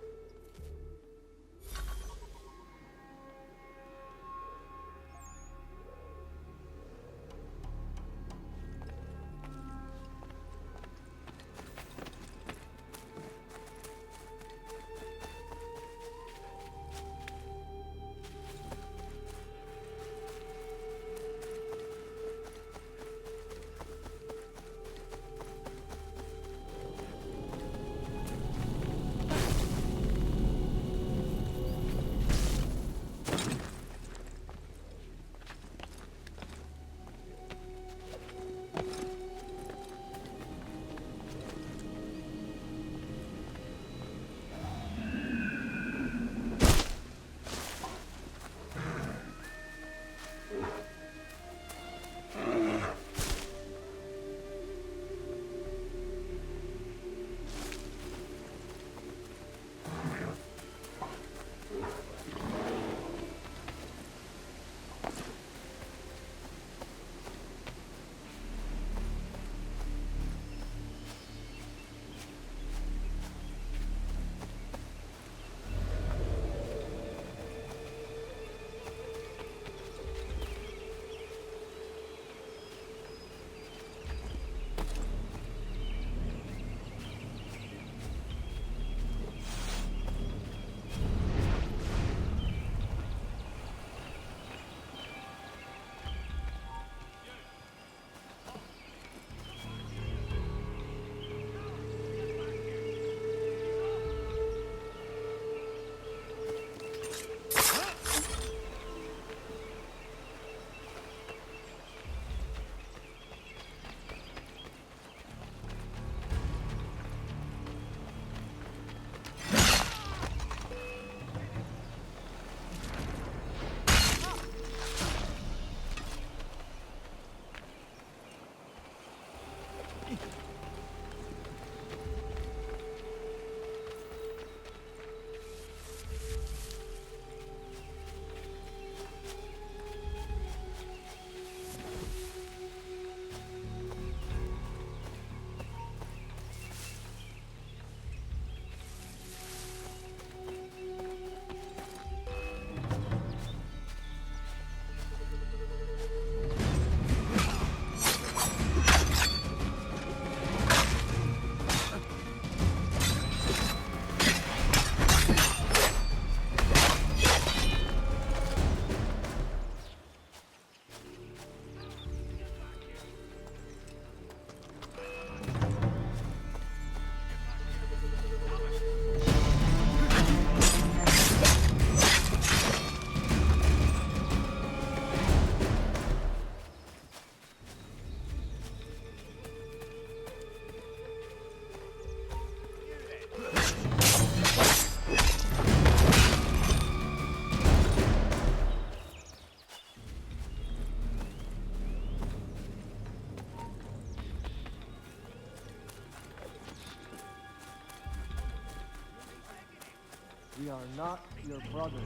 We are not your brothers.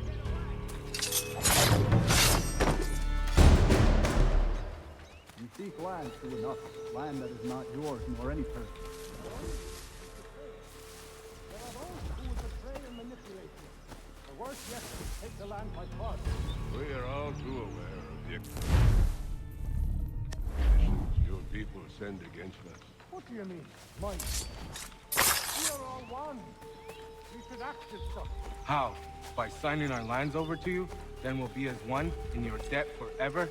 You seek land true enough, land that is not yours nor any person. There are those who will betray and manipulate you. Or worse yet, take the land by force. We are all too aware of the actions your people send against us. What do you mean, mine? We are all one. We should act as such. How? By signing our lands over to you? Then we'll be as one in your debt forever?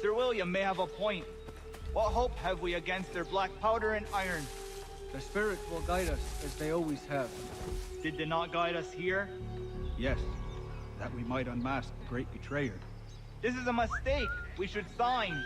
Sir William may have a point. What hope have we against their black powder and iron? The spirits will guide us, as they always have. Did they not guide us here? Yes, that we might unmask the great betrayer. This is a mistake. We should sign.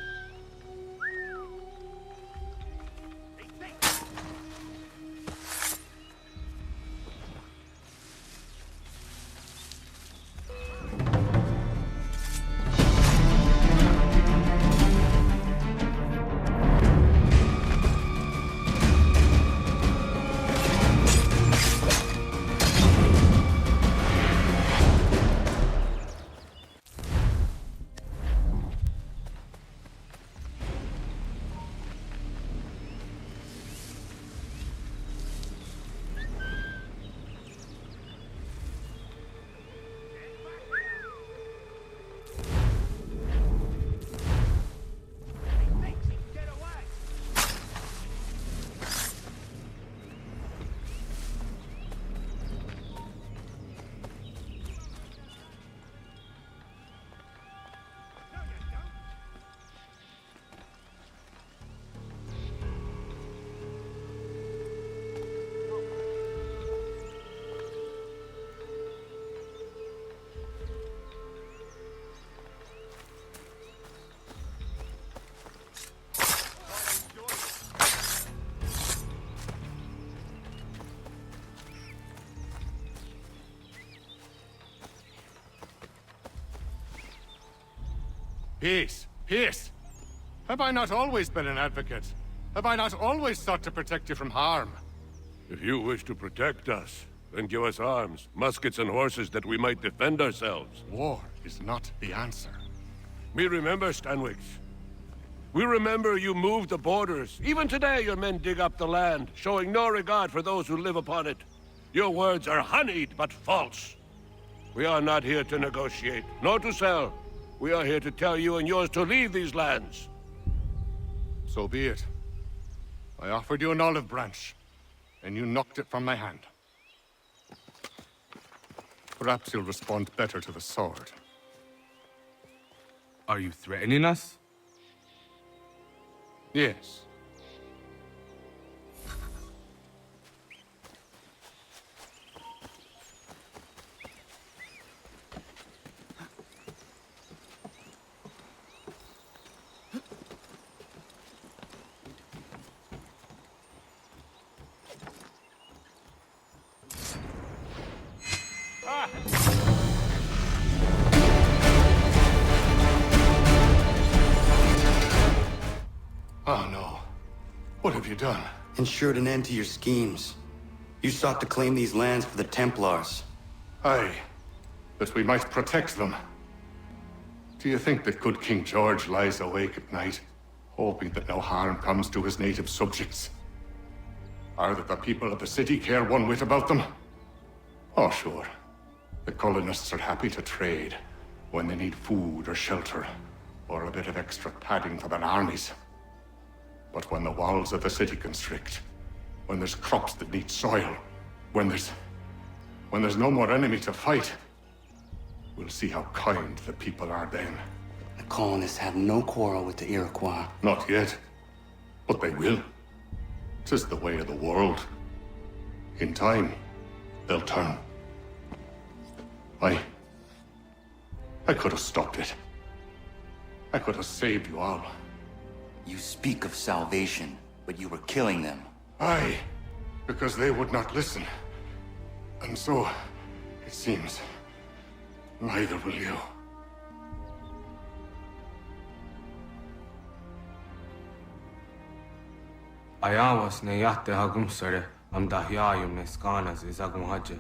Peace! Peace! Have I not always been an advocate? Have I not always sought to protect you from harm? If you wish to protect us, then give us arms, muskets and horses that we might defend ourselves. War is not the answer. We remember, Stanwix. We remember you moved the borders. Even today your men dig up the land, showing no regard for those who live upon it. Your words are honeyed, but false. We are not here to negotiate, nor to sell. We are here to tell you and yours to leave these lands. So be it. I offered you an olive branch, and you knocked it from my hand. Perhaps you'll respond better to the sword. Are you threatening us? Yes. Oh no. What have you done? Ensured an end to your schemes. You sought to claim these lands for the Templars. Aye, that we might protect them. Do you think that good King George lies awake at night, hoping that no harm comes to his native subjects? Or that the people of the city care one whit about them? Oh, sure. The colonists are happy to trade when they need food or shelter, or a bit of extra padding for their armies. But when the walls of the city constrict, when there's crops that need soil, when there's no more enemy to fight, we'll see how kind the people are then. The colonists have no quarrel with the Iroquois. Not yet, but they will. 'Tis the way of the world. In time, they'll turn. I could have stopped it. I could have saved you all. You speak of salvation, but you were killing them. Aye, because they would not listen. And so, it seems, neither will you. Ayawas ne yate hagum sare am dahyayum ne skanas is agum haja.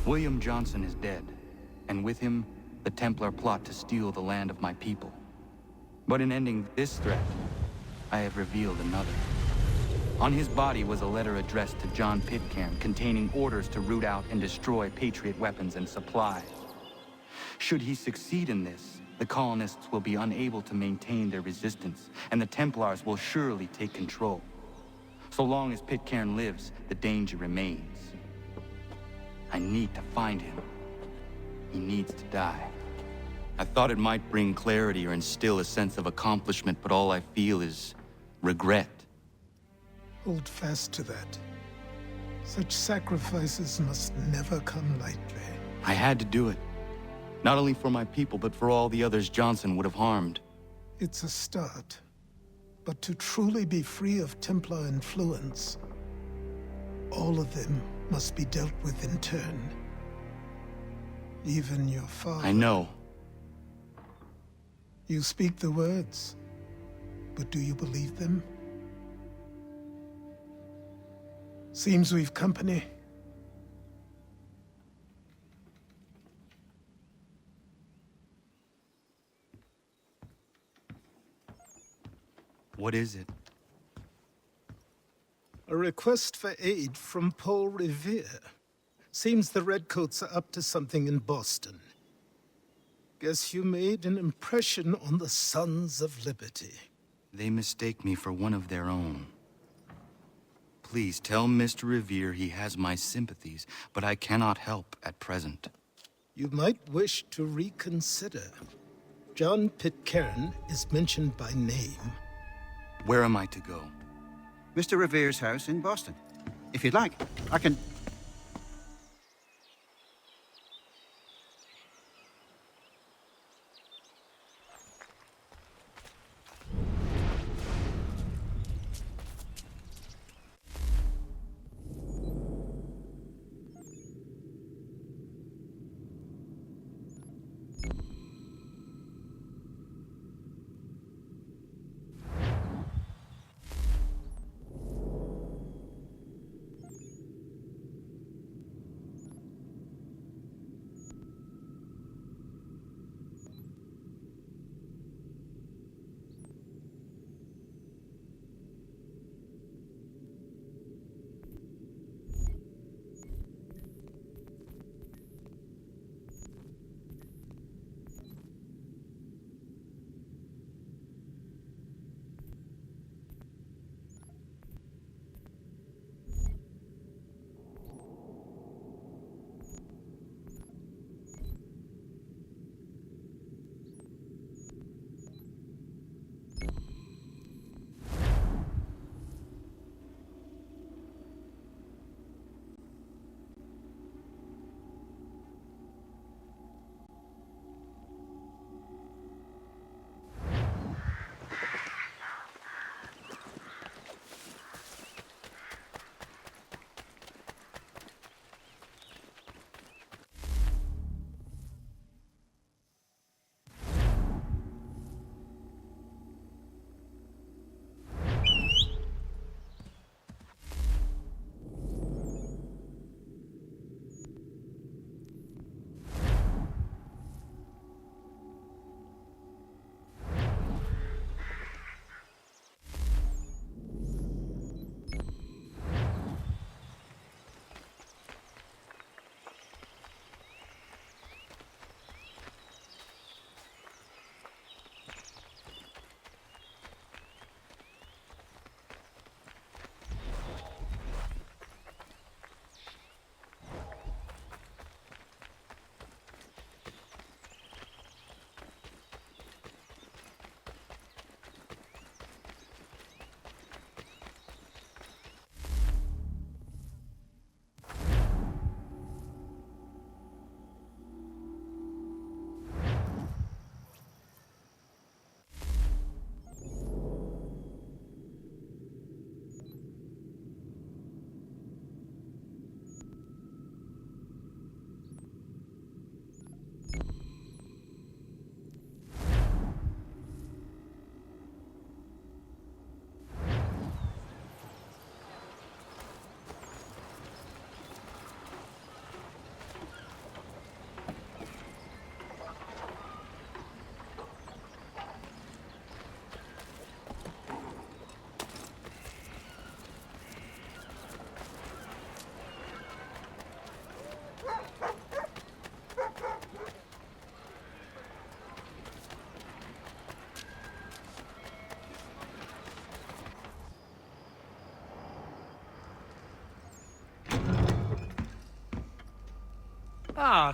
William Johnson is dead, and with him, the Templar plot to steal the land of my people. But in ending this threat, I have revealed another. On his body was a letter addressed to John Pitcairn containing orders to root out and destroy Patriot weapons and supplies. Should he succeed in this, the colonists will be unable to maintain their resistance, and the Templars will surely take control. So long as Pitcairn lives, the danger remains. I need to find him. He needs to die. I thought it might bring clarity or instill a sense of accomplishment, but all I feel is regret. Hold fast to that. Such sacrifices must never come lightly. I had to do it. Not only for my people, but for all the others Johnson would have harmed. It's a start. But to truly be free of Templar influence, all of them must be dealt with in turn. Even your father. I know. You speak the words, but do you believe them? Seems we've company. What is it? A request for aid from Paul Revere. Seems the Redcoats are up to something in Boston. Guess you made an impression on the Sons of Liberty. They mistake me for one of their own. Please tell Mr. Revere he has my sympathies, but I cannot help at present. You might wish to reconsider. John Pitcairn is mentioned by name. Where am I to go? Mr. Revere's house in Boston. If you'd like, I can...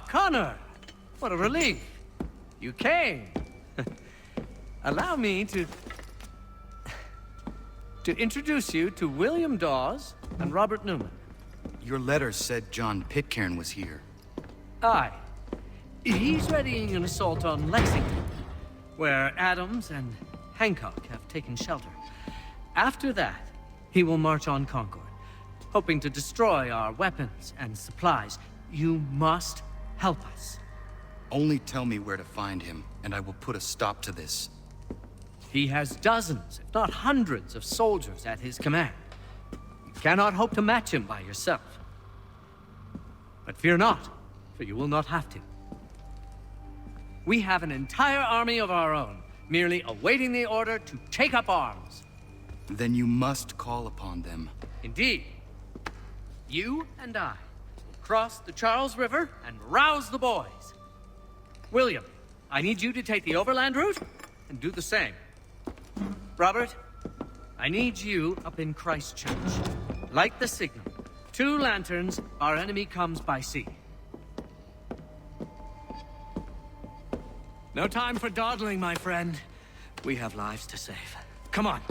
Connor! What a relief. You came. Allow me to introduce you to William Dawes and Robert Newman. Your letter said John Pitcairn was here. Aye. He's readying an assault on Lexington, where Adams and Hancock have taken shelter. After that, he will march on Concord, hoping to destroy our weapons and supplies. You must help us. Only tell me where to find him, and I will put a stop to this. He has dozens, if not hundreds, of soldiers at his command. You cannot hope to match him by yourself. But fear not, for you will not have to. We have an entire army of our own, merely awaiting the order to take up arms. Then you must call upon them. Indeed. You and I will cross the Charles River and rouse the boys. William, I need you to take the overland route and do the same. Robert, I need you up in Christchurch. Light the signal. 2 lanterns, our enemy comes by sea. No time for dawdling, my friend. We have lives to save. Come on.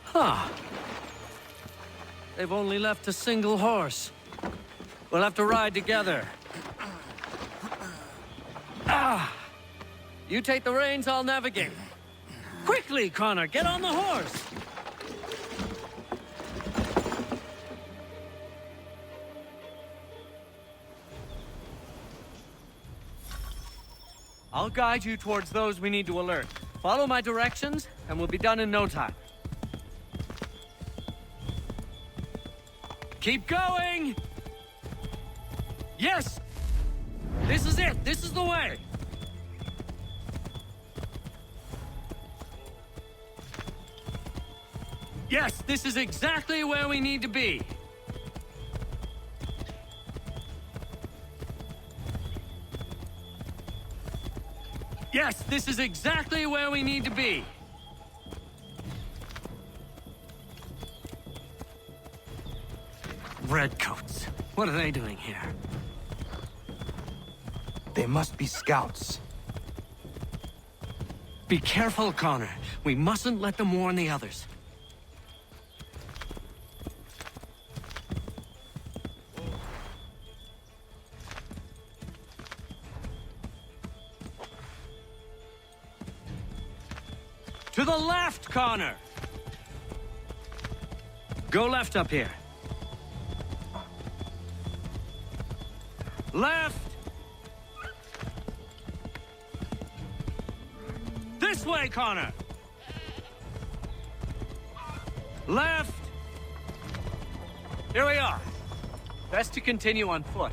Huh. They've only left a single horse. We'll have to ride together. Ah! You take the reins, I'll navigate. Quickly, Connor, get on the horse! I'll guide you towards those we need to alert. Follow my directions, and we'll be done in no time. Keep going! Yes! This is it! This is the way! Yes, this is exactly where we need to be. Yes, this is exactly where we need to be. Redcoats. What are they doing here? They must be scouts. Be careful, Connor. We mustn't let them warn the others. To the left, Connor! Go left up here. Left! This way, Connor! Left! Here we are. Best to continue on foot.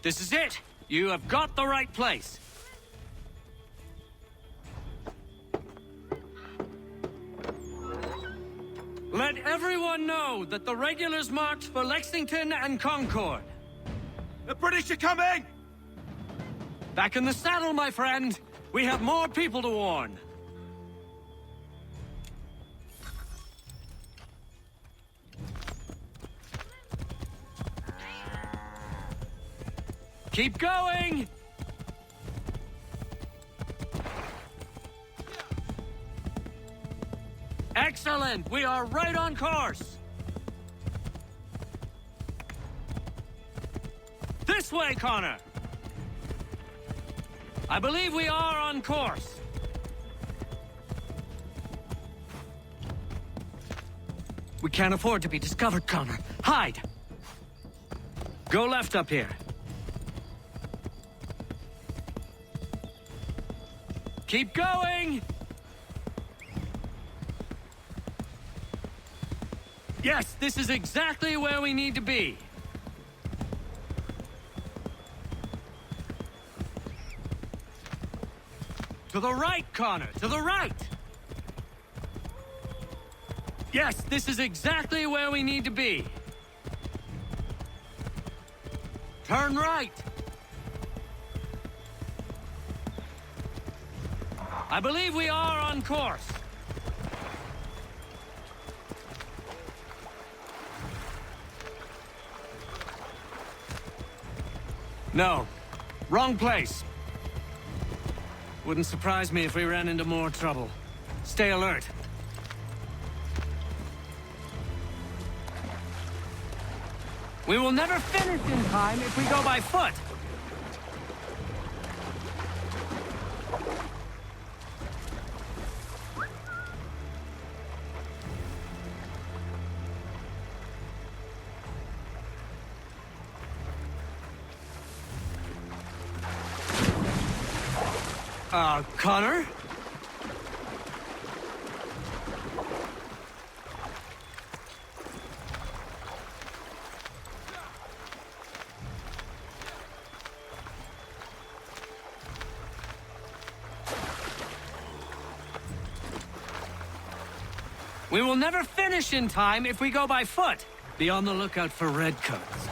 This is it! You have got the right place! Let everyone know that the regulars marched for Lexington and Concord. The British are coming! Back in the saddle, my friend. We have more people to warn. Keep going! Excellent! We are right on course! This way, Connor! I believe we are on course. We can't afford to be discovered, Connor. Hide! Go left up here. Keep going! Yes, this is exactly where we need to be. To the right, Connor, to the right! Yes, this is exactly where we need to be. Turn right. I believe we are on course. No. Wrong place. Wouldn't surprise me if we ran into more trouble. Stay alert. We will never finish in time if we go by foot. Connor? We will never finish in time if we go by foot. Be on the lookout for redcoats.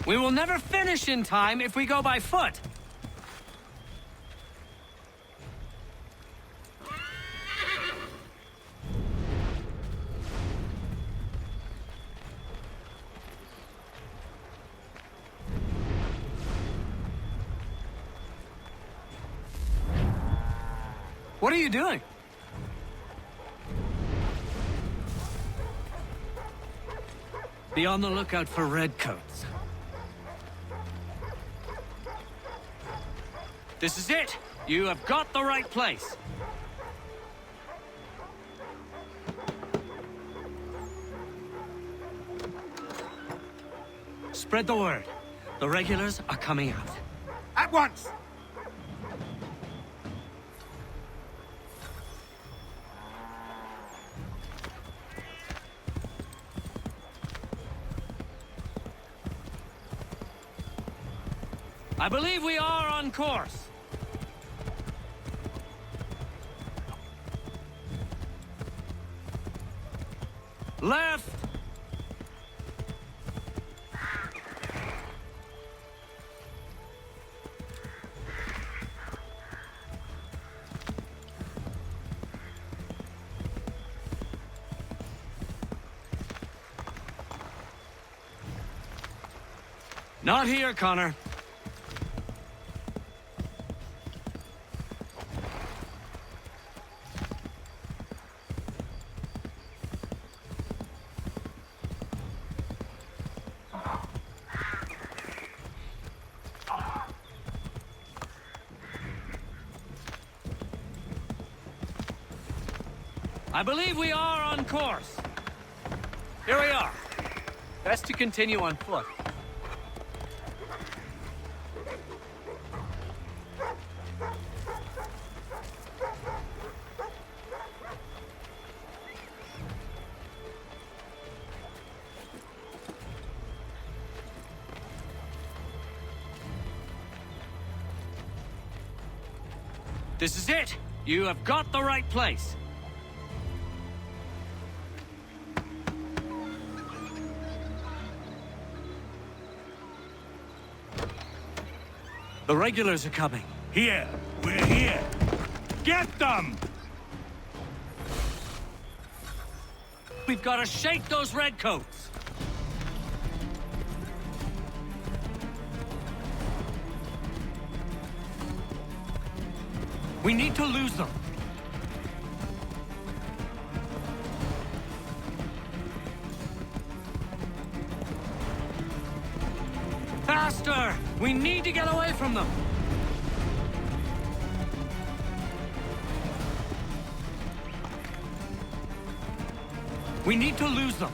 We will never finish in time if we go by foot. What are you doing? Be on the lookout for redcoats. This is it! You have got the right place! Spread the word. The regulars are coming out. At once! I believe we are on course. Left! Not here, Connor. I believe we are on course. Here we are. Best to continue on foot. This is it! You have got the right place! The regulars are coming. Here! We're here! Get them! We've got to shake those redcoats! We need to lose them. Faster! We need to get away from them! We need to lose them.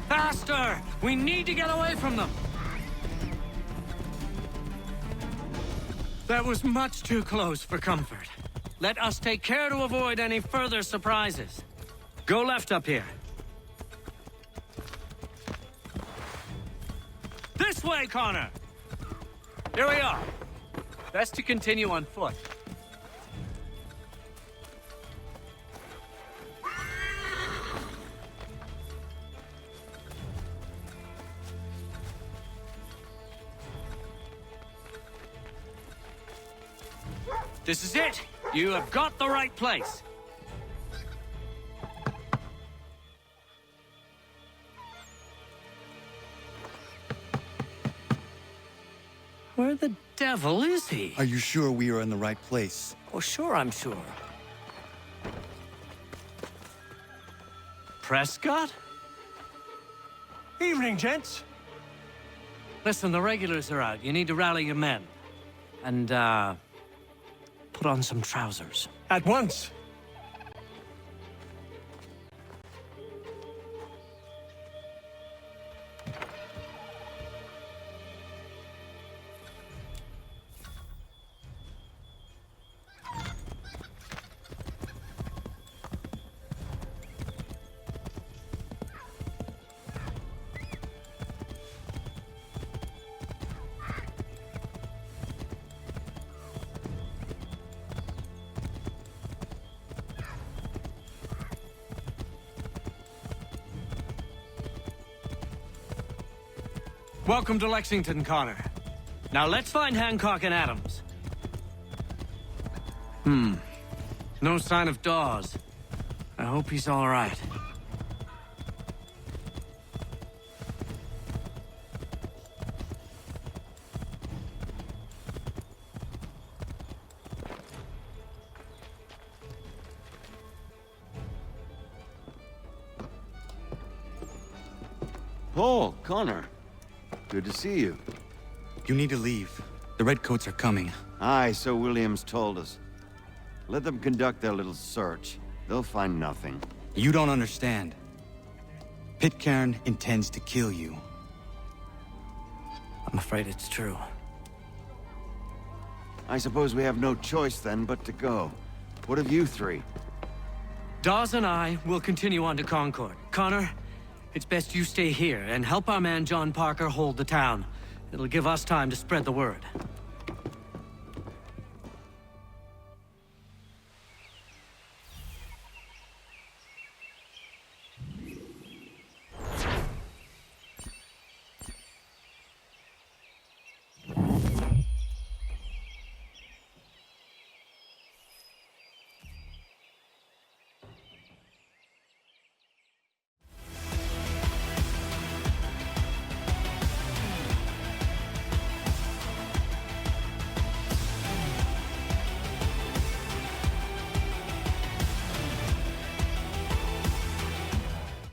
Faster! We need to get away from them! That was much too close for comfort. Let us take care to avoid any further surprises. Go left up here. This way, Connor! Here we are. Best to continue on foot. This is it! You have got the right place! Where the devil is he? Are you sure we are in the right place? Oh, sure, I'm sure. Prescott? Evening, gents. Listen, the regulars are out. You need to rally your men. And, put on some trousers. At once. Welcome to Lexington, Connor. Now let's find Hancock and Adams. No sign of Dawes. I hope he's all right. Paul, Connor. Good to see you. You need to leave. The Redcoats are coming. Aye, so Williams told us. Let them conduct their little search. They'll find nothing. You don't understand. Pitcairn intends to kill you. I'm afraid it's true. I suppose we have no choice then but to go. What of you three? Dawes and I will continue on to Concord. Connor, it's best you stay here and help our man John Parker hold the town. It'll give us time to spread the word.